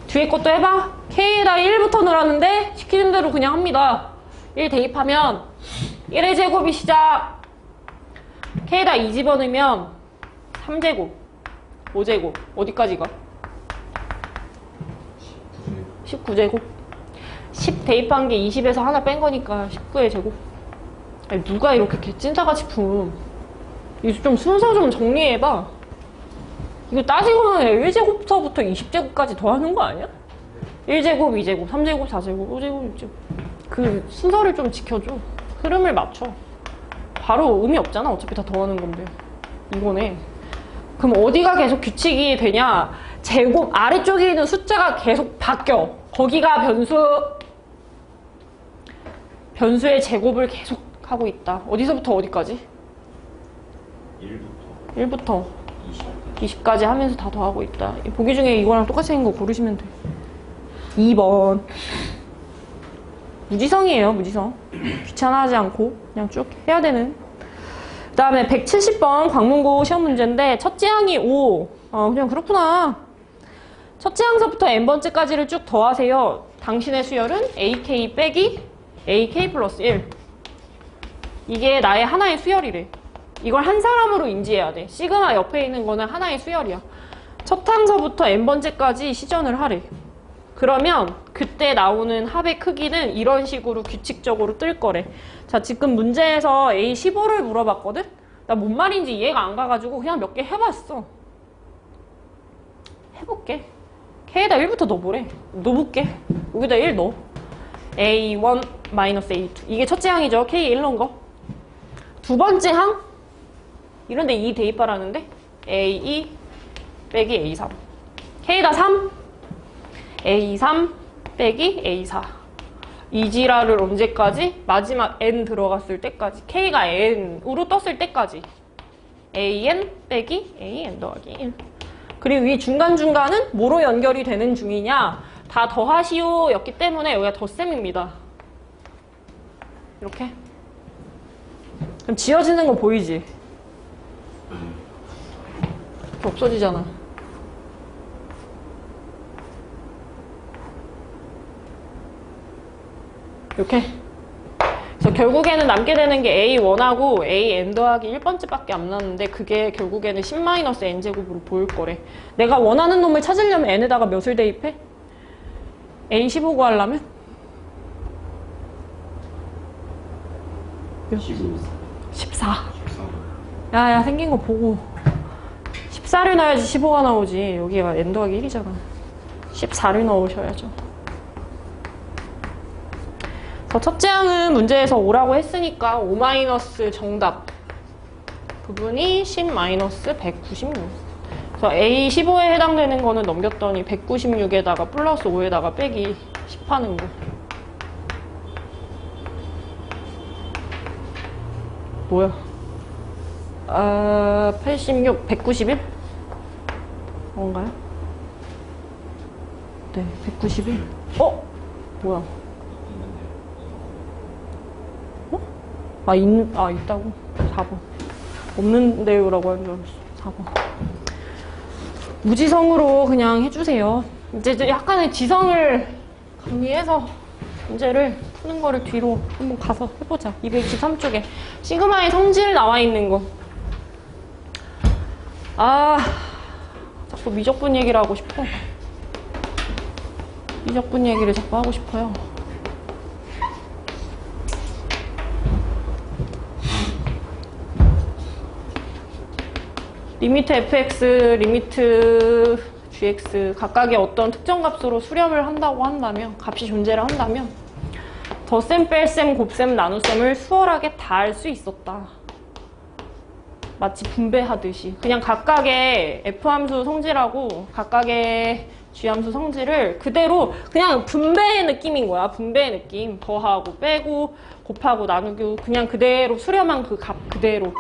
뒤에 것도 해봐. K에다 1부터 넣으라는데 시키는 대로 그냥 합니다. 1 대입하면 1의 제곱이 시작. K에다 2 집어넣으면 3제곱 5제곱 어디까지 가? 19제곱. 10 대입한 게 20에서 하나 뺀 거니까 19의 제곱. 아니, 누가 이렇게 개찐사같이 품. 이거 좀 순서 좀 정리해봐. 이거 따지고 보면 1제곱서부터 20제곱까지 더하는 거 아니야? 1제곱, 2제곱, 3제곱, 4제곱, 5제곱, 6제곱. 그 순서를 좀 지켜줘. 흐름을 맞춰. 바로 의미 없잖아. 어차피 다 더하는 건데. 이거네. 그럼 어디가 계속 규칙이 되냐? 제곱 아래쪽에 있는 숫자가 계속 바뀌어. 거기가 변수의 제곱을 계속 하고 있다. 어디서부터 어디까지? 1부터 20까지 하면서 다 더하고 있다. 보기 중에 이거랑 똑같이 생긴 거 고르시면 돼. 2번. 무지성이에요, 무지성. 귀찮아하지 않고 그냥 쭉 해야 되는. 그 다음에 170번 광문고 시험 문제인데 첫째 항이 5. 그냥 그렇구나. 첫째 항서부터 n번째까지를 쭉 더하세요. 당신의 수열은 AK 빼기 AK 플러스 1. 이게 나의 하나의 수열이래. 이걸 한 사람으로 인지해야 돼. 시그마 옆에 있는 거는 하나의 수열이야. 첫 항서부터 n번째까지 시전을 하래. 그러면 그때 나오는 합의 크기는 이런 식으로 규칙적으로 뜰 거래. 자, 지금 문제에서 A15를 물어봤거든? 나 뭔 말인지 이해가 안 가가지고 그냥 몇 개 해봤어. 해볼게. K에다 1부터 넣어보래. 넣어볼게. 여기다 1 넣어. A1 A2. 이게 첫째 항이죠. K1 넣은 거. 두 번째 항? 이런데 2 대입하라는데? A2 빼기 A3. K에다 3. A3 빼기 A4. 이 지랄을 언제까지? 마지막 N 들어갔을 때까지. K가 N으로 떴을 때까지. AN 빼기 AN 더하기 1. 그리고 이 중간중간은 뭐로 연결이 되는 중이냐? 다 더하시오 였기 때문에 여기가 덧셈입니다. 이렇게. 그럼 지워지는 거 보이지? 이렇게 없어지잖아. 이렇게. 그래서 결국에는 남게 되는 게 A1하고 AN 더하기 1번째밖에 안 남는데 그게 결국에는 10-n제곱으로 보일 거래. 내가 원하는 놈을 찾으려면 n에다가 몇을 대입해? A15 구하려면? 14. 야야 생긴 거 보고 14를 넣어야지 15가 나오지. 여기가 n 더하기 1이잖아. 14를 넣으셔야죠. 첫째 항은 문제에서 5라고 했으니까 5- 정답 부분이 10-196. 그래서 A15에 해당되는 거는 넘겼더니 196에다가 플러스 5에다가 빼기 10 하는 거. 뭐야? 86, 191? 뭔가요? 네, 191. 뭐야? 있다고? 4번. 없는데요라고 하는 줄 알았어. 4번. 무지성으로 그냥 해주세요. 이제 약간의 지성을 가미해서 문제를 푸는 거를 뒤로 한번 가서 해보자. 223쪽에. 시그마의 성질 나와 있는 거. 자꾸 미적분 얘기를 하고 싶어. 미적분 얘기를 자꾸 하고 싶어요. 리미트 fx, 리미트 gx 각각의 어떤 특정 값으로 수렴을 한다고 한다면, 값이 존재를 한다면 덧셈, 뺄셈, 곱셈, 나눗셈을 수월하게 다 할 수 있었다. 마치 분배하듯이 그냥 각각의 f함수 성질하고 각각의 g함수 성질을 그대로 그냥 분배의 느낌인 거야. 분배의 느낌. 더하고 빼고 곱하고 나누고 그냥 그대로 수렴한 그 값 그대로.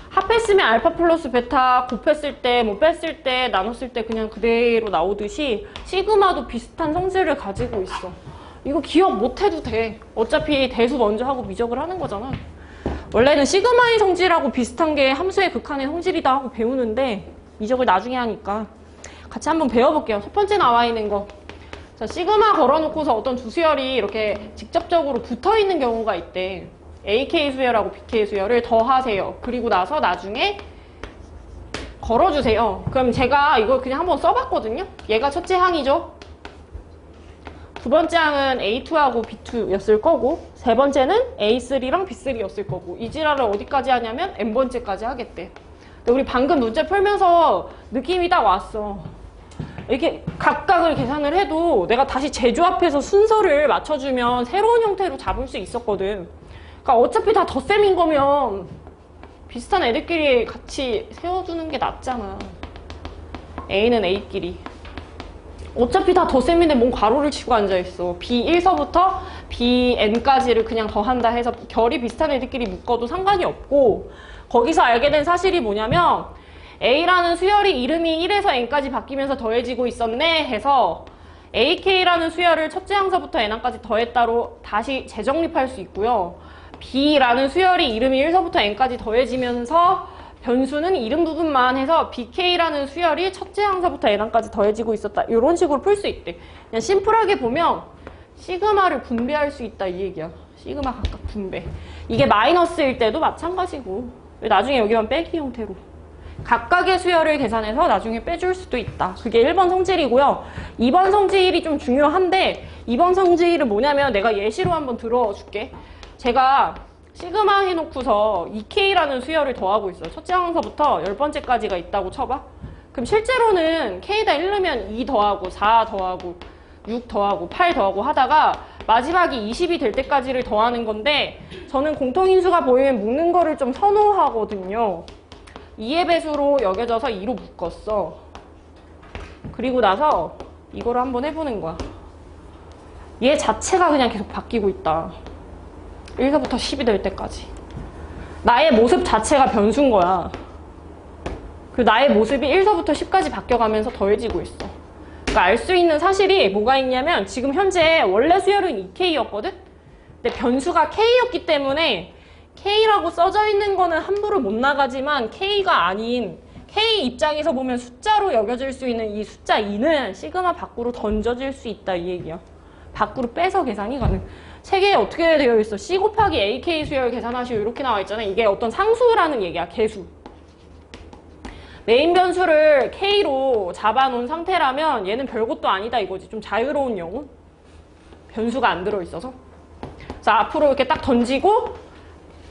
합했으면 알파 플러스 베타, 곱했을 때, 뭐 뺐을 때, 나눴을 때 그냥 그대로 나오듯이 시그마도 비슷한 성질을 가지고 있어. 이거 기억 못해도 돼. 어차피 대수 먼저 하고 미적을 하는 거잖아. 원래는 시그마의 성질하고 비슷한 게 함수의 극한의 성질이다 하고 배우는데 미적을 나중에 하니까 같이 한번 배워볼게요. 첫 번째 나와 있는 거. 자, 시그마 걸어놓고서 어떤 두 수열이 이렇게 직접적으로 붙어있는 경우가 있대. AK 수열하고 BK 수열을 더하세요. 그리고 나서 나중에 걸어주세요. 그럼 제가 이걸 그냥 한번 써봤거든요. 얘가 첫째 항이죠. 두 번째 항은 A2하고 B2였을 거고 세 번째는 A3랑 B3였을 거고 이 지랄을 어디까지 하냐면 N번째까지 하겠대. 근데 우리 방금 문제 풀면서 느낌이 딱 왔어. 이렇게 각각을 계산을 해도 내가 다시 재조합해서 순서를 맞춰주면 새로운 형태로 잡을 수 있었거든. 그러니까 어차피 다 덧셈인 거면 비슷한 애들끼리 같이 세워주는 게 낫잖아. A는 A끼리. 어차피 다 덧셈인데 뭔 괄호를 치고 앉아있어. B1서부터 Bn까지를 그냥 더한다 해서 결이 비슷한 애들끼리 묶어도 상관이 없고, 거기서 알게 된 사실이 뭐냐면 A라는 수열이 이름이 1에서 n까지 바뀌면서 더해지고 있었네 해서 AK라는 수열을 첫째 항서부터 n항까지 더했다로 다시 재정립할 수 있고요. B라는 수열이 이름이 1서부터 n까지 더해지면서 변수는 이름 부분만 해서 BK라는 수열이 첫째 항서부터 n항까지 더해지고 있었다. 이런 식으로 풀 수 있대. 그냥 심플하게 보면 시그마를 분배할 수 있다 이 얘기야. 시그마 각각 분배. 이게 마이너스일 때도 마찬가지고 나중에 여기만 빼기 형태로 각각의 수열을 계산해서 나중에 빼줄 수도 있다. 그게 1번 성질이고요. 2번 성질이 좀 중요한데 2번 성질은 뭐냐면 내가 예시로 한번 들어줄게. 제가 시그마 해놓고서 2K라는 수열을 더하고 있어요. 첫째 항서부터 10번째까지가 있다고 쳐봐. 그럼 실제로는 K에다 1 넣으면 2 더하고 4 더하고 6 더하고 8 더하고 하다가 마지막이 20이 될 때까지를 더하는 건데 저는 공통인수가 보이면 묶는 거를 좀 선호하거든요. 2의 배수로 여겨져서 2로 묶었어. 그리고 나서 이거를 한번 해보는 거야. 얘 자체가 그냥 계속 바뀌고 있다. 1서부터 10이 될 때까지. 나의 모습 자체가 변수인 거야. 그 나의 모습이 1서부터 10까지 바뀌어가면서 더해지고 있어. 그러니까 알 수 있는 사실이 뭐가 있냐면 지금 현재 원래 수열은 2K였거든? 근데 변수가 K였기 때문에 K라고 써져 있는 거는 함부로 못 나가지만 K가 아닌 K 입장에서 보면 숫자로 여겨질 수 있는 이 숫자 2는 시그마 밖으로 던져질 수 있다 이 얘기야. 밖으로 빼서 계산이 가능. 책에 어떻게 되어 있어? C 곱하기 AK 수열 계산하시오 이렇게 나와 있잖아. 이게 어떤 상수라는 얘기야. 개수. 메인 변수를 K로 잡아놓은 상태라면 얘는 별것도 아니다 이거지. 좀 자유로운 영혼? 변수가 안 들어있어서. 자, 앞으로 이렇게 딱 던지고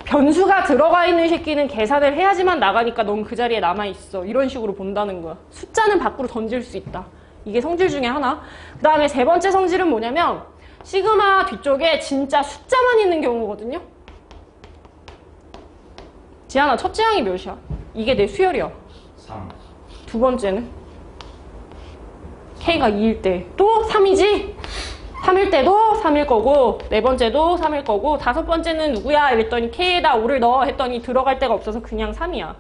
변수가 들어가 있는 새끼는 계산을 해야지만 나가니까 넌 그 자리에 남아있어. 이런 식으로 본다는 거야. 숫자는 밖으로 던질 수 있다. 이게 성질 중에 하나. 그 다음에 세 번째 성질은 뭐냐면 시그마 뒤쪽에 진짜 숫자만 있는 경우거든요. 지안아, 첫째 항이 몇이야? 이게 내 수열이야. 3. 두 번째는? K가 2일 때. 또 3이지? 3일 때도 3일 거고, 네 번째도 3일 거고, 다섯 번째는 누구야? 이랬더니 K에다 5를 넣어 했더니 들어갈 데가 없어서 그냥 3이야.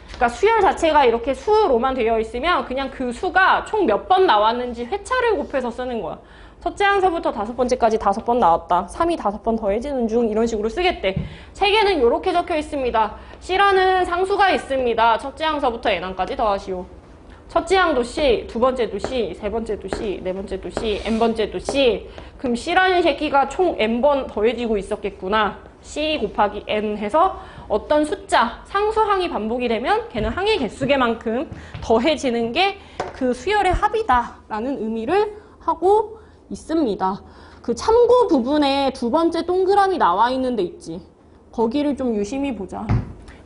그러니까 수열 자체가 이렇게 수로만 되어 있으면 그냥 그 수가 총 몇 번 나왔는지 회차를 곱해서 쓰는 거야. 첫째 항서부터 다섯 번째까지 5번 나왔다. 3이 5번 더해지는 중 이런 식으로 쓰겠대. 책에는 이렇게 적혀 있습니다. C라는 상수가 있습니다. 첫째 항서부터 n항까지 더하시오. 첫째 항도 C, 두 번째도 C, 세 번째도 C, 네 번째도 C, n번째도 C. 그럼 C라는 새끼가 총 n번 더해지고 있었겠구나. C 곱하기 n 해서 어떤 숫자, 상수항이 반복이 되면 걔는 항의 개수계만큼 더해지는 게 그 수열의 합이다 라는 의미를 하고 있습니다. 그 참고 부분에 두 번째 동그라미 나와 있는 데 있지. 거기를 좀 유심히 보자.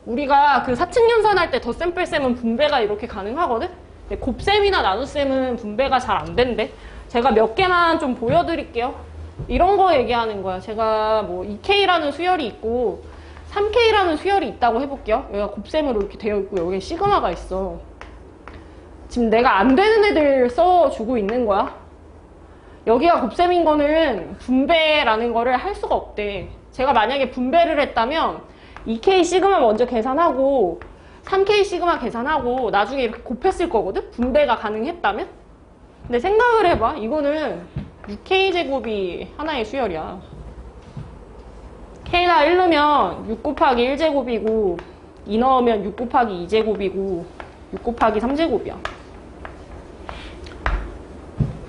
우리가 그 사층연산 할 때 덧셈 뺄셈은 분배가 이렇게 가능하거든? 근데 곱셈이나 나눗셈은 분배가 잘 안 된대. 제가 몇 개만 좀 보여드릴게요. 이런 거 얘기하는 거야. 제가 뭐 2K라는 수열이 있고 3K라는 수열이 있다고 해볼게요. 여기가 곱셈으로 이렇게 되어 있고 여기에 시그마가 있어. 지금 내가 안 되는 애들 써주고 있는 거야. 여기가 곱셈인 거는 분배라는 거를 할 수가 없대. 제가 만약에 분배를 했다면 2K 시그마 먼저 계산하고 3K 시그마 계산하고 나중에 이렇게 곱했을 거거든? 분배가 가능했다면? 근데 생각을 해봐. 이거는 6K 제곱이 하나의 수열이야. K가 1 넣으면 6 곱하기 1제곱이고 2 넣으면 6 곱하기 2제곱이고 6 곱하기 3제곱이야.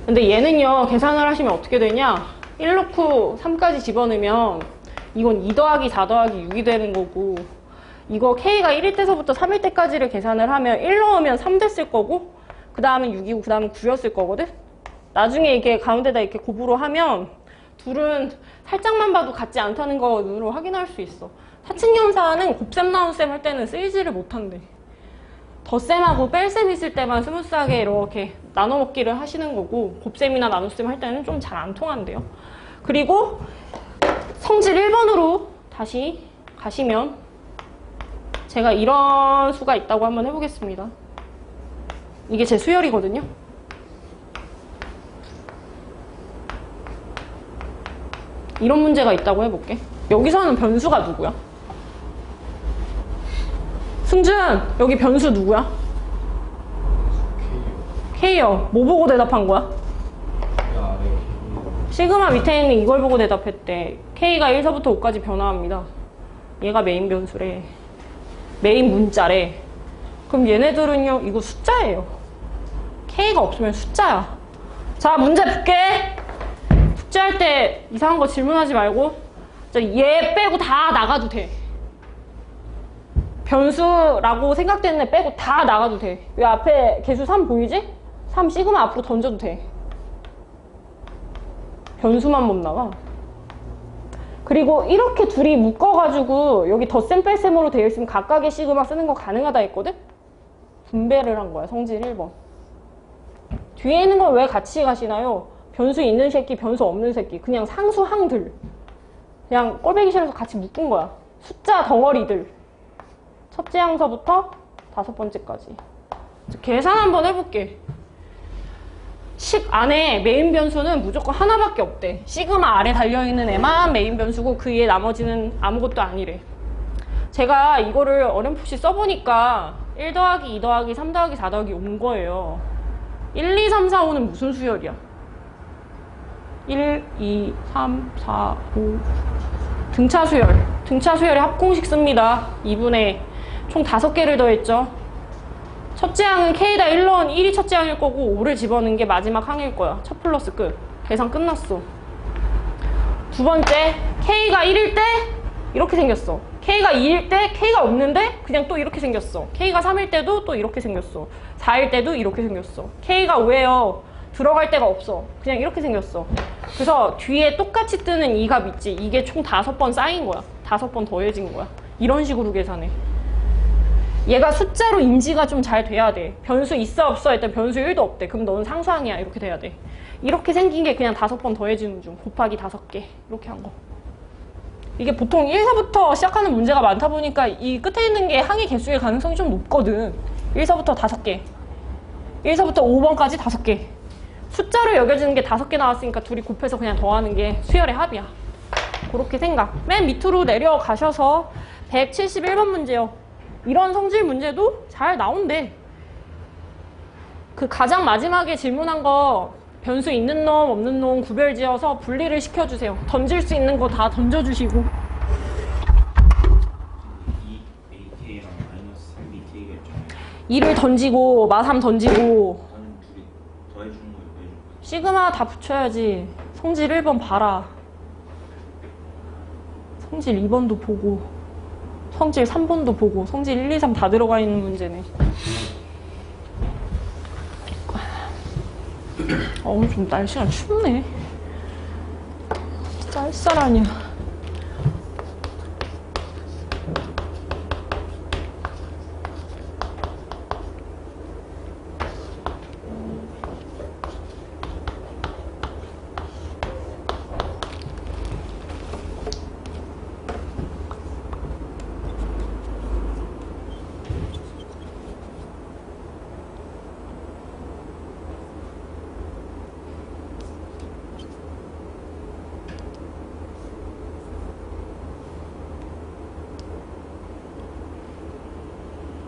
근데 얘는요, 계산을 하시면 어떻게 되냐? 1 넣고 3까지 집어넣으면 이건 2 더하기 4 더하기 6이 되는 거고, 이거 K가 1일 때서부터 3일 때까지를 계산을 하면 1 넣으면 3 됐을 거고, 그 다음은 6이고 그 다음은 9였을 거거든? 나중에 이게 가운데다 이렇게 곱으로 하면 둘은 살짝만 봐도 같지 않다는 거 눈으로 확인할 수 있어. 사층연산은 곱셈 나눗셈 할 때는 쓰이지를 못한대. 덧셈하고 뺄셈 있을 때만 스무스하게 이렇게 나눠 먹기를 하시는 거고, 곱셈이나 나눗셈 할 때는 좀 잘 안 통한대요. 그리고 성질 1번으로 다시 가시면 제가 이런 수가 있다고 한번 해보겠습니다. 이게 제 수열이거든요. 이런 문제가 있다고 해볼게. 여기서 하는 변수가 누구야? 승준, 여기 변수 누구야? K요. 뭐 보고 대답한 거야? 시그마 밑에 있는 이걸 보고 대답했대. K가 1서부터 5까지 변화합니다. 얘가 메인 변수래. 메인 문자래. 그럼 얘네들은요, 이거 숫자예요. K가 없으면 숫자야. 자, 문제 볼게. 숙제할 때 이상한 거 질문하지 말고, 얘 빼고 다 나가도 돼. 변수라고 생각되는 애 빼고 다 나가도 돼. 왜 앞에 개수 3 보이지? 3 시그마 앞으로 던져도 돼. 변수만 못 나가. 그리고 이렇게 둘이 묶어가지고 여기 덧셈 뺄셈으로 되어 있으면 각각의 시그마 쓰는 거 가능하다 했거든? 분배를 한 거야, 성질 1번. 뒤에 있는 건 왜 같이 가시나요? 변수 있는 새끼, 변수 없는 새끼. 그냥 상수항들. 그냥 꼴배기실에서 같이 묶은 거야. 숫자 덩어리들. 첫째 항서부터 5번째까지. 계산 한번 해볼게. 식 안에 메인 변수는 무조건 하나밖에 없대. 시그마 아래 달려있는 애만 메인 변수고 그 위에 나머지는 아무것도 아니래. 제가 이거를 어렴풋이 써보니까 1 더하기 2 더하기 3 더하기 4 더하기 온 거예요. 1, 2, 3, 4, 5는 무슨 수열이야? 1, 2, 3, 4, 5 등차 수열. 등차 수열의 합공식 씁니다. 2분의 총 5개를 더했죠. 첫째 항은 K다 1 넣은 1이 첫째 항일 거고 5를 집어넣은 게 마지막 항일 거야. 첫 플러스 끝. 계산 끝났어. 두 번째, K가 1일 때 이렇게 생겼어. K가 2일 때 K가 없는데 그냥 또 이렇게 생겼어. K가 3일 때도 또 이렇게 생겼어. 4일 때도 이렇게 생겼어. K가 5예요. 들어갈 데가 없어. 그냥 이렇게 생겼어. 그래서 뒤에 똑같이 뜨는 이 값 있지. 이게 총 5번 쌓인 거야. 5번 더해진 거야. 이런 식으로 계산해. 얘가 숫자로 인지가 좀 잘 돼야 돼. 변수 있어 없어 했더니 변수 1도 없대. 그럼 너는 상수항이야. 이렇게 돼야 돼. 이렇게 생긴 게 그냥 5번 더해지는 중. 곱하기 5개. 이렇게 한 거. 이게 보통 1서부터 시작하는 문제가 많다 보니까 이 끝에 있는 게 항의 개수의 가능성이 좀 높거든. 1서부터 5개. 1서부터 5번까지 5개. 숫자로 여겨지는 게 5개 나왔으니까 둘이 곱해서 그냥 더하는 게 수열의 합이야. 그렇게 생각. 맨 밑으로 내려가셔서 171번 문제요. 이런 성질 문제도 잘 나온대. 그 가장 마지막에 질문한 거 변수 있는 놈 없는 놈 구별지어서 분리를 시켜주세요. 던질 수 있는 거 다 던져주시고. 2AK랑 마이너스 3BK가 2를 던지고 마3 던지고 저는 둘이 더해주는 거예요, 더해주는 거예요. 시그마 다 붙여야지. 성질 1번 봐라. 성질 2번도 보고 성질 3번도 보고 성질 1, 2, 3 다 들어가 있는 문제네. 오늘 좀 날씨가 춥네. 쌀쌀하냐.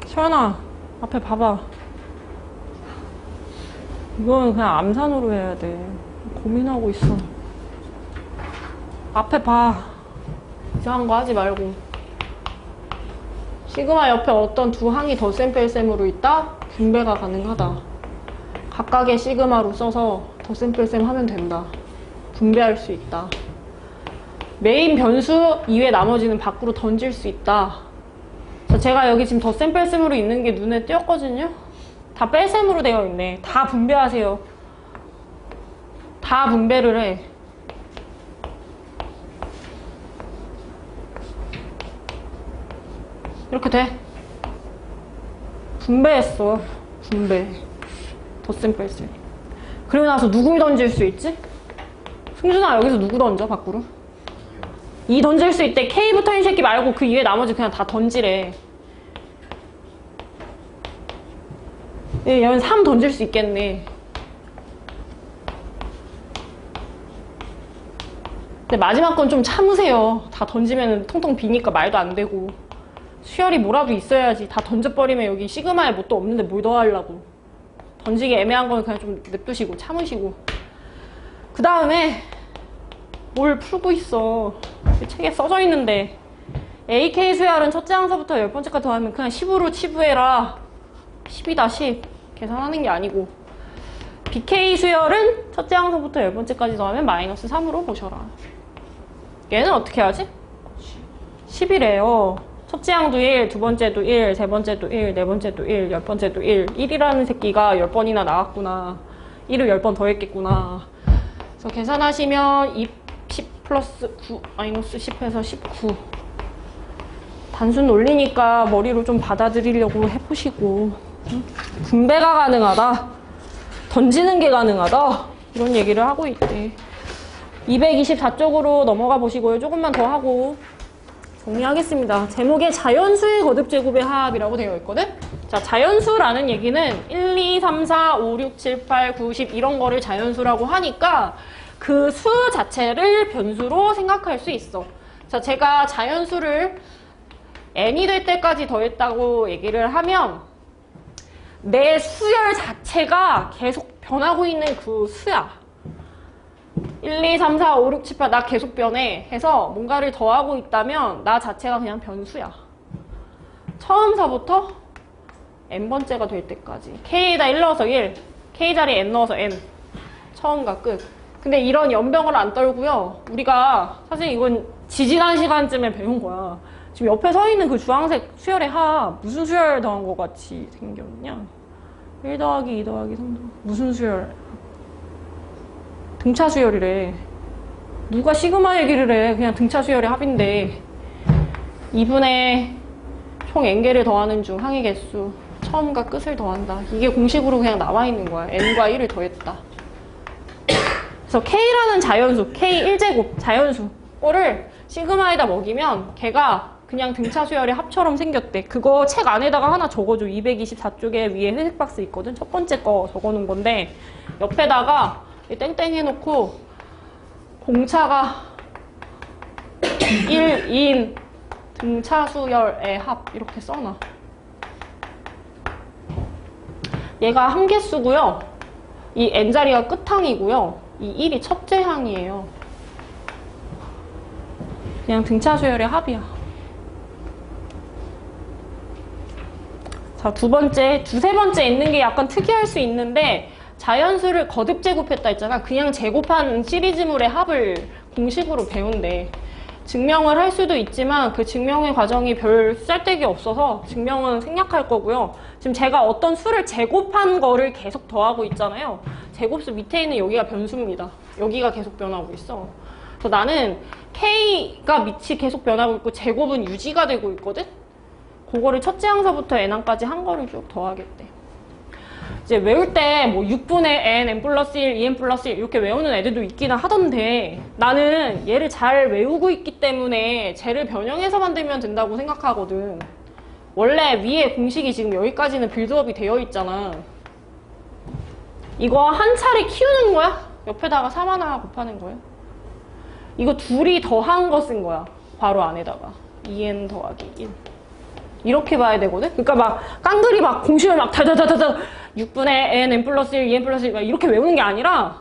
서연아, 앞에 봐봐. 이거는 그냥 암산으로 해야 돼. 고민하고 있어. 앞에 봐. 이상한 거 하지 말고. 시그마 옆에 어떤 두 항이 덧셈 뺄셈으로 있다? 분배가 가능하다. 각각의 시그마로 써서 덧셈 뺄셈 하면 된다. 분배할 수 있다. 메인 변수 이외 나머지는 밖으로 던질 수 있다. 제가 여기 지금 덧셈 뺄셈으로 있는 게 눈에 띄었거든요. 다 뺄셈으로 되어 있네. 다 분배하세요. 다 분배를 해. 이렇게 돼. 분배했어. 분배. 덧셈 뺄셈. 그리고 나서 누굴 던질 수 있지? 승준아 여기서 누구 던져 밖으로? 2 던질 수 있대. K부터인 새끼 말고 그 이외 나머지 그냥 다 던지래. 얘는 3 던질 수 있겠네. 근데 마지막 건 좀 참으세요. 다 던지면 통통 비니까 말도 안 되고. 수열이 뭐라도 있어야지. 다 던져버리면 여기 시그마에 뭣도 없는데 뭘 더 하려고. 던지기 애매한 건 그냥 좀 냅두시고 참으시고. 그 다음에 뭘 풀고 있어. 책에 써져 있는데 AK 수열은 첫째 항서부터 10번째까지 더하면 그냥 10으로 치부해라. 10이다 10. 계산하는 게 아니고. BK 수열은 첫째 항서부터 10번째까지 더하면 마이너스 3으로 보셔라. 얘는 어떻게 하지? 10이래요. 첫째 항도 1, 두 번째도 1, 세 번째도 1, 네 번째도 1, 10번째도 1. 1이라는 새끼가 10번이나 나왔구나. 1을 10번 더했겠구나. 그래서 계산하시면 10 플러스 9 마이너스 10 해서 19. 단순 논리니까 머리로 좀 받아들이려고 해보시고. 분배가 가능하다. 던지는 게 가능하다. 이런 얘기를 하고 있대. 224쪽으로 넘어가 보시고요. 조금만 더 하고 정리하겠습니다. 제목에 자연수의 거듭제곱의 합이라고 되어 있거든? 자, 자연수라는 얘기는 1, 2, 3, 4, 5, 6, 7, 8, 9, 10 이런 거를 자연수라고 하니까 그 수 자체를 변수로 생각할 수 있어. 자, 제가 자연수를 n이 될 때까지 더했다고 얘기를 하면 내 수열 자체가 계속 변하고 있는 그 수야. 1, 2, 3, 4, 5, 6, 7, 8 나 계속 변해 해서 뭔가를 더하고 있다면 나 자체가 그냥 변수야. 처음서부터 n번째가 될 때까지. k에다 1 넣어서 1, k 자리에 n 넣어서 n. 처음과 끝. 근데 이런 연병을 안 떨고요. 우리가 사실 이건 지지난 시간쯤에 배운 거야. 지금 옆에 서 있는 그 주황색 수열의 합 무슨 수열 더한 거 같이 생겼냐? 1 더하기 2 더하기 3 더하기 무슨 수열? 등차 수열이래. 누가 시그마 얘기를 해. 그냥 등차 수열의 합인데 2분의 총 n개를 더하는 중 항의 개수 처음과 끝을 더한다. 이게 공식으로 그냥 나와 있는 거야. n과 1을 더했다. 그래서 k라는 자연수, k 1제곱 자연수 꼴을 시그마에다 먹이면 걔가 그냥 등차 수열의 합처럼 생겼대. 그거 책 안에다가 하나 적어줘. 224쪽에 위에 회색 박스 있거든. 첫 번째 거 적어놓은 건데 옆에다가 땡땡 해놓고 공차가 1, 2인 등차 수열의 합 이렇게 써놔. 얘가 함계수고요. 이 n자리가 끝항이고요. 이 1이 첫째 항이에요. 그냥 등차 수열의 합이야. 자, 두 번째, 두세 번째 있는 게 약간 특이할 수 있는데 자연수를 거듭 제곱했다 했잖아. 그냥 제곱한 시리즈물의 합을 공식으로 배운대. 증명을 할 수도 있지만 그 증명의 과정이 별 쓸데기 없어서 증명은 생략할 거고요. 지금 제가 어떤 수를 제곱한 거를 계속 더하고 있잖아요. 제곱수 밑에 있는 여기가 변수입니다. 여기가 계속 변하고 있어. 그래서 나는 K가 밑이 계속 변하고 있고 제곱은 유지가 되고 있거든? 그거를 첫째 항서부터 n항까지 한 거를 쭉 더하겠대. 이제 외울 때 뭐 6분의 n 플러스 1, 2n 플러스 1 이렇게 외우는 애들도 있기는 하던데 나는 얘를 잘 외우고 있기 때문에 쟤를 변형해서 만들면 된다고 생각하거든. 원래 위에 공식이 지금 여기까지는 빌드업이 되어 있잖아. 이거 한 차례 키우는 거야? 옆에다가 3 하나 곱하는 거야? 이거 둘이 더한 거 쓴 거야. 바로 안에다가 2n 더하기 1 이렇게 봐야 되거든? 그러니까 막 깡그리 막 공식을 막 다다다다다 6분의 n 플러스 1, 2n 플러스 1 이렇게 외우는 게 아니라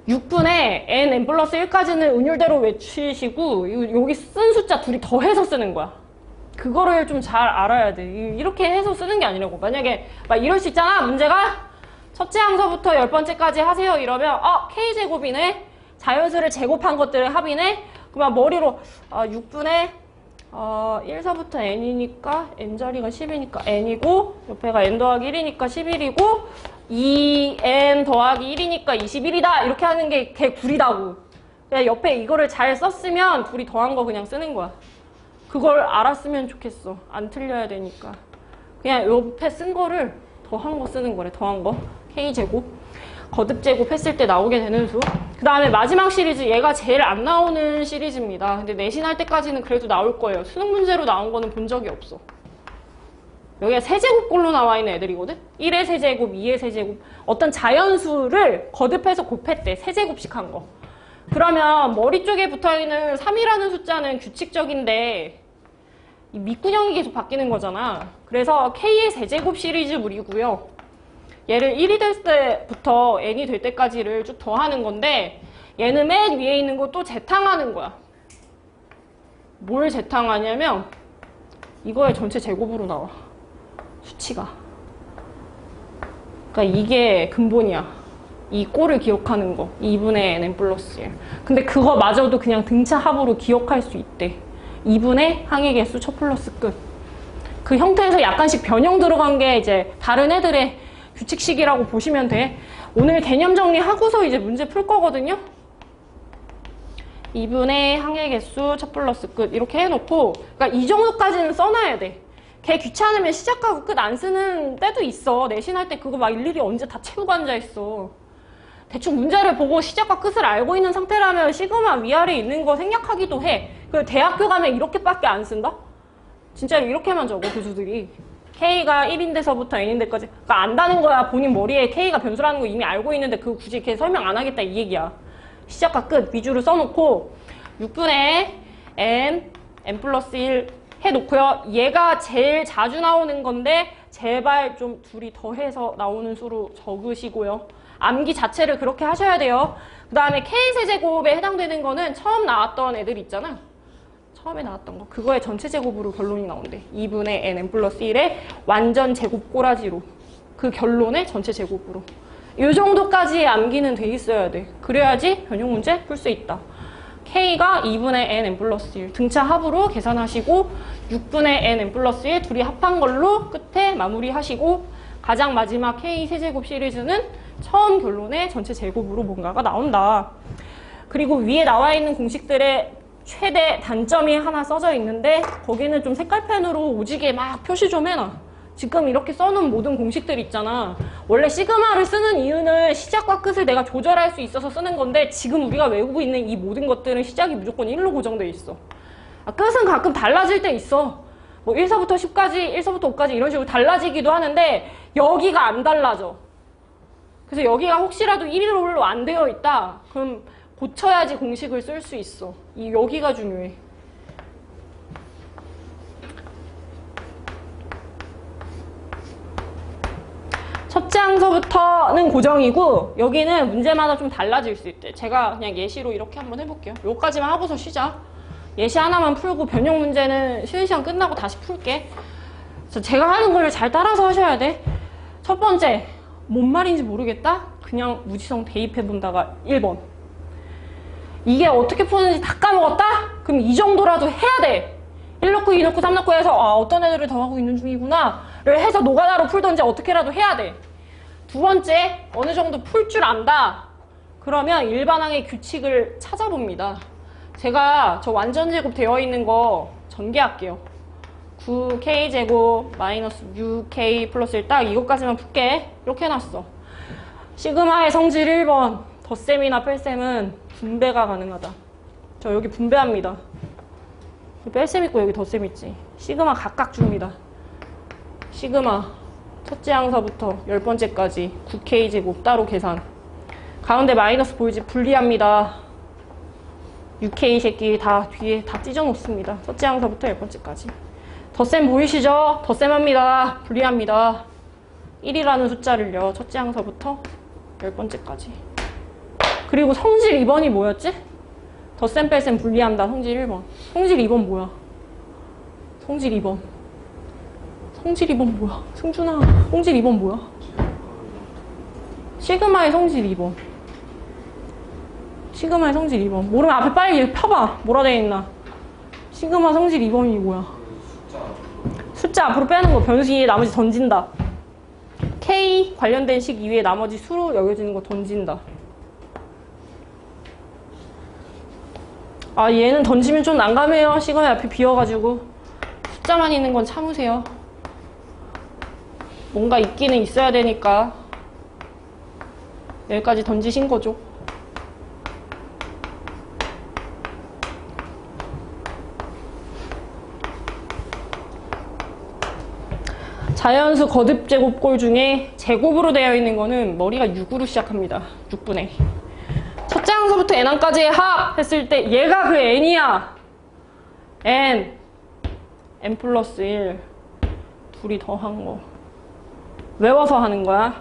6분의 n 플러스 1까지는 은율대로 외치시고 여기 쓴 숫자 둘이 더해서 쓰는 거야. 그거를 좀 잘 알아야 돼. 이렇게 해서 쓰는 게 아니라고. 만약에 막 이럴 수 있잖아. 문제가 첫째 항서부터 10번째까지 하세요 이러면 k제곱이네. 자연수를 제곱한 것들의 합이네. 그러면 머리로 6분의 1사부터 n이니까 n자리가 10이니까 n이고 옆에가 n 더하기 1이니까 11이고 2n 더하기 1이니까 21이다 이렇게 하는 게 걔 구리다고. 그냥 옆에 이거를 잘 썼으면 둘이 더한 거 그냥 쓰는 거야. 그걸 알았으면 좋겠어. 안 틀려야 되니까. 그냥 옆에 쓴 거를 더한 거 쓰는 거래. 더한 거. K제곱. 거듭 제곱했을 때 나오게 되는 수. 그 다음에 마지막 시리즈, 얘가 제일 안 나오는 시리즈입니다. 근데 내신할 때까지는 그래도 나올 거예요. 수능 문제로 나온 거는 본 적이 없어. 여기가 세제곱꼴로 나와 있는 애들이거든? 1의 세제곱, 2의 세제곱. 어떤 자연수를 거듭해서 곱했대. 세제곱씩 한 거. 그러면 머리 쪽에 붙어있는 3이라는 숫자는 규칙적인데 이 밑구녕이 계속 바뀌는 거잖아. 그래서 K의 세제곱 시리즈물이고요. 얘를 1이 될 때부터 n이 될 때까지를 쭉 더하는 건데 얘는 맨 위에 있는 거 또 재탕하는 거야. 뭘 재탕하냐면 이거의 전체 제곱으로 나와. 수치가. 그러니까 이게 근본이야. 이 꼴을 기억하는 거. 2분의 n 플러스 1. 근데 그거마저도 그냥 등차 합으로 기억할 수 있대. 2분의 항의 개수 첫 플러스 끝. 그 형태에서 약간씩 변형 들어간 게 이제 다른 애들의 규칙식이라고 보시면 돼. 오늘 개념 정리하고서 이제 문제 풀 거거든요. 2분의 항의 개수 첫 플러스 끝 이렇게 해놓고, 그러니까 이 정도까지는 써놔야 돼. 걔 귀찮으면 시작하고 끝 안 쓰는 때도 있어. 내신할 때 그거 막 일일이 언제 다 채우고 앉아있어. 대충 문제를 보고 시작과 끝을 알고 있는 상태라면 시그마 위아래에 있는 거 생략하기도 해. 그 대학교 가면 이렇게밖에 안 쓴다? 진짜로 이렇게만 적어 교수들이. K가 1인데서부터 N인데까지. 그러니까 안다는 거야. 본인 머리에 K가 변수라는 거 이미 알고 있는데 그거 굳이 이렇게 설명 안 하겠다 이 얘기야. 시작과 끝 위주로 써놓고 6분의 n 플러스 1 해놓고요. 얘가 제일 자주 나오는 건데 제발 좀 둘이 더해서 나오는 수로 적으시고요. 암기 자체를 그렇게 하셔야 돼요. 그 다음에 K세제곱에 해당되는 거는 처음 나왔던 애들 있잖아. 처음에 나왔던 거. 그거의 전체 제곱으로 결론이 나온대. 2분의 n 플러스 1의 완전 제곱 꼬라지로. 그 결론의 전체 제곱으로. 이 정도까지 암기는 돼 있어야 돼. 그래야지 변형 문제 풀 수 있다. K가 2분의 n 플러스 1 등차 합으로 계산하시고 6분의 n 플러스 1 둘이 합한 걸로 끝에 마무리하시고 가장 마지막 K 세제곱 시리즈는 처음 결론의 전체 제곱으로 뭔가가 나온다. 그리고 위에 나와 있는 공식들의 최대 단점이 하나 써져 있는데 거기는 좀 색깔펜으로 오지게 막 표시 좀 해놔. 지금 이렇게 써놓은 모든 공식들 있잖아. 원래 시그마를 쓰는 이유는 시작과 끝을 내가 조절할 수 있어서 쓰는 건데 지금 우리가 외우고 있는 이 모든 것들은 시작이 무조건 1로 고정돼 있어. 끝은 가끔 달라질 때 있어. 뭐 1서부터 10까지, 1서부터 5까지 이런 식으로 달라지기도 하는데 여기가 안 달라져. 그래서 여기가 혹시라도 1일로 안 되어 있다. 그럼 고쳐야지 공식을 쓸 수 있어. 여기가 중요해. 첫째 항서부터는 고정이고 여기는 문제마다 좀 달라질 수 있대. 제가 그냥 예시로 이렇게 한번 해볼게요. 요까지만 하고서 쉬자. 예시 하나만 풀고 변형 문제는 쉬는 시간 끝나고 다시 풀게. 그래서 제가 하는 걸 잘 따라서 하셔야 돼. 첫 번째, 뭔 말인지 모르겠다? 그냥 무지성 대입해본다가 1번. 이게 어떻게 푸는지 다 까먹었다? 그럼 이 정도라도 해야 돼. 1 넣고 2 넣고 3 넣고 해서 어떤 애들을 더하고 있는 중이구나 를 해서 노가다로 풀던지 어떻게라도 해야 돼. 두 번째, 어느 정도 풀 줄 안다. 그러면 일반항의 규칙을 찾아봅니다. 제가 저 완전 제곱 되어 있는 거 전개할게요. 9K제곱 마이너스 6K 플러스 1 딱 이것까지만 풀게. 이렇게 해놨어. 시그마의 성질 1번. 덧셈이나 뺄셈은 분배가 가능하다. 저 여기 분배합니다. 뺄셈 있고 여기 덧셈 있지. 시그마 각각 줍니다. 시그마 첫째 항서부터 10번째까지 9K제곱 따로 계산. 가운데 마이너스 보이지? 분리합니다. 6K 새끼 다 뒤에 다 찢어 놓습니다. 첫째 항서부터 10번째까지. 덧셈 보이시죠? 덧셈합니다. 분리합니다. 1이라는 숫자를요. 첫째 항서부터 10번째까지. 그리고 성질 2번이 뭐였지? 덧셈 뺄셈 분리한다. 성질 1번. 성질 2번 뭐야? 성질 2번. 성질 2번 뭐야? 승준아, 성질 2번 뭐야? 시그마의 성질 2번. 시그마의 성질 2번. 모르면 앞에 빨리 펴봐. 뭐라 되어 있나? 시그마 성질 2번이 뭐야? 숫자 앞으로 빼는 거. 변수 이외에 나머지 던진다. K 관련된 식 이외에 나머지 수로 여겨지는 거 던진다. 얘는 던지면 좀 난감해요. 시그마 앞에 비어가지고. 숫자만 있는 건 참으세요. 뭔가 있기는 있어야 되니까 여기까지 던지신 거죠. 자연수 거듭 제곱골 중에 제곱으로 되어 있는 거는 머리가 6으로 시작합니다. 6분의. 첫째 항서부터 n항까지의 합 했을 때 얘가 그 n이야. n 플러스 1 둘이 더한 거 외워서 하는 거야.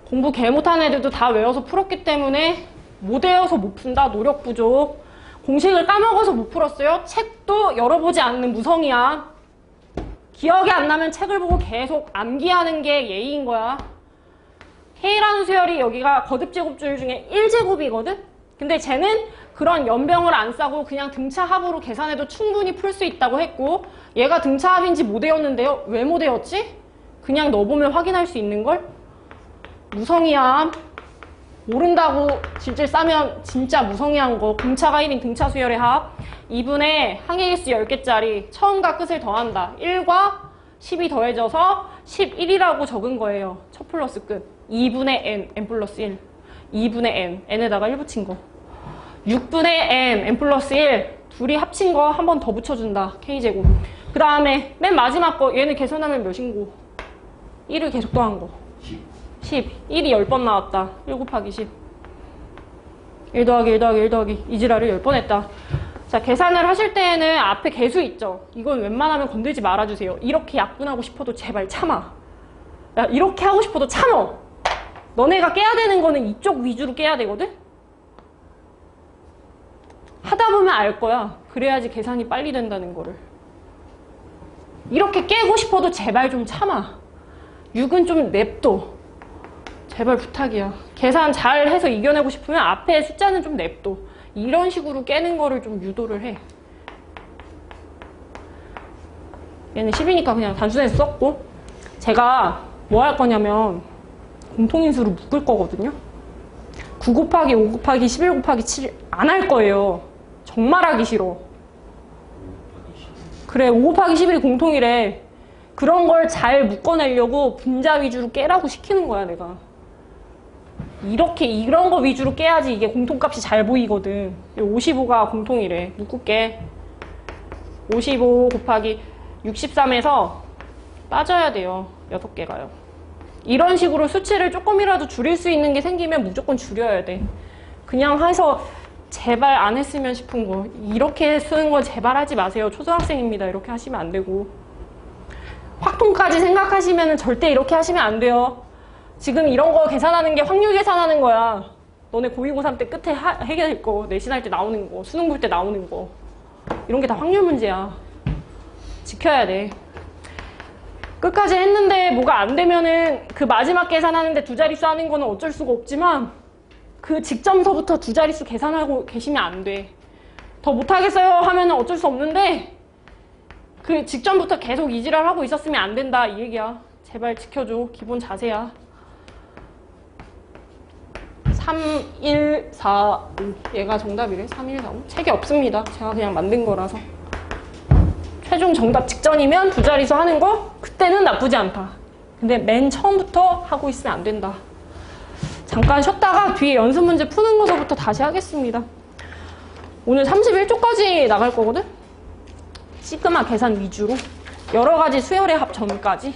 공부 개 못하는 애들도 다 외워서 풀었기 때문에 못 외워서 못 푼다. 노력 부족. 공식을 까먹어서 못 풀었어요. 책도 열어보지 않는 무성이야. 기억이 안 나면 책을 보고 계속 암기하는 게 예의인 거야. K라는 수열이 여기가 거듭제곱줄 중에 1제곱이거든? 근데 쟤는 그런 연병을 안 싸고 그냥 등차 합으로 계산해도 충분히 풀 수 있다고 했고, 얘가 등차 합인지 못 외웠는데요? 왜 못 외웠지? 그냥 넣어보면 확인할 수 있는걸? 무성의함. 모른다고 질질 싸면 진짜 무성의한 거. 공차가 1인 등차 수열의 합. 2분의 항해개수 10개짜리 처음과 끝을 더한다. 1과 10이 더해져서 11이라고 적은 거예요. 첫 플러스 끝. 2분의 n 플러스 1. 2분의 n에다가 1 붙인 거. 6분의 n 플러스 1. 둘이 합친 거 한 번 더 붙여준다. k제곱. 그 다음에 맨 마지막 거 얘는 계산하면 몇인고? 1을 계속 더한 거. 10. 1이 10번 나왔다. 1 곱하기 10. 1 더하기 1 더하기 1 더하기 이 지랄을 10번 했다. 자, 계산을 하실 때에는 앞에 개수 있죠? 이건 웬만하면 건들지 말아주세요. 이렇게 약분하고 싶어도 제발 참아. 야, 이렇게 하고 싶어도 참어. 너네가 깨야 되는 거는 이쪽 위주로 깨야 되거든? 하다 보면 알 거야. 그래야지 계산이 빨리 된다는 거를. 이렇게 깨고 싶어도 제발 좀 참아. 6은 좀 냅둬. 제발 부탁이야. 계산 잘 해서 이겨내고 싶으면 앞에 숫자는 좀 냅둬. 이런 식으로 깨는 거를 좀 유도를 해. 얘는 10이니까 그냥 단순해서 썼고, 제가 뭐 할 거냐면 공통인수로 묶을 거거든요. 9 곱하기 5 곱하기 11 곱하기 7 안 할 거예요. 정말 하기 싫어. 그래, 5 곱하기 11이 공통이래. 그런 걸 잘 묶어내려고 분자 위주로 깨라고 시키는 거야, 내가. 이렇게 이런 거 위주로 깨야지 이게 공통값이 잘 보이거든. 55가 공통이래. 묶을게. 55 곱하기 63에서 빠져야 돼요. 6개가요. 이런 식으로 수치를 조금이라도 줄일 수 있는 게 생기면 무조건 줄여야 돼. 그냥 해서 제발 안 했으면 싶은 거. 이렇게 쓰는 건 제발 하지 마세요. 초등학생입니다. 이렇게 하시면 안 되고. 확통까지 생각하시면 절대 이렇게 하시면 안 돼요. 지금 이런 거 계산하는 게 확률 계산하는 거야. 너네 고2, 고3 때 끝에 해결될 거, 내신할 때 나오는 거, 수능 볼 때 나오는 거. 이런 게 다 확률 문제야. 지켜야 돼. 끝까지 했는데 뭐가 안 되면은 그 마지막 계산하는데 두 자릿수 하는 거는 어쩔 수가 없지만 그 직전서부터 두 자릿수 계산하고 계시면 안 돼. 더 못하겠어요 하면은 어쩔 수 없는데 그 직전부터 계속 이지랄 하고 있었으면 안 된다 이 얘기야. 제발 지켜줘. 기본 자세야. 3, 1, 4, 5 얘가 정답이래. 3, 1, 4, 5 책이 없습니다. 제가 그냥 만든 거라서. 최종 정답 직전이면 두 자릿수 하는 거 그때는 나쁘지 않다. 근데 맨 처음부터 하고 있으면 안 된다. 잠깐 쉬었다가 뒤에 연습 문제 푸는 거서부터 다시 하겠습니다. 오늘 31쪽까지 나갈 거거든? 시그마 계산 위주로 여러 가지 수열의 합 전까지.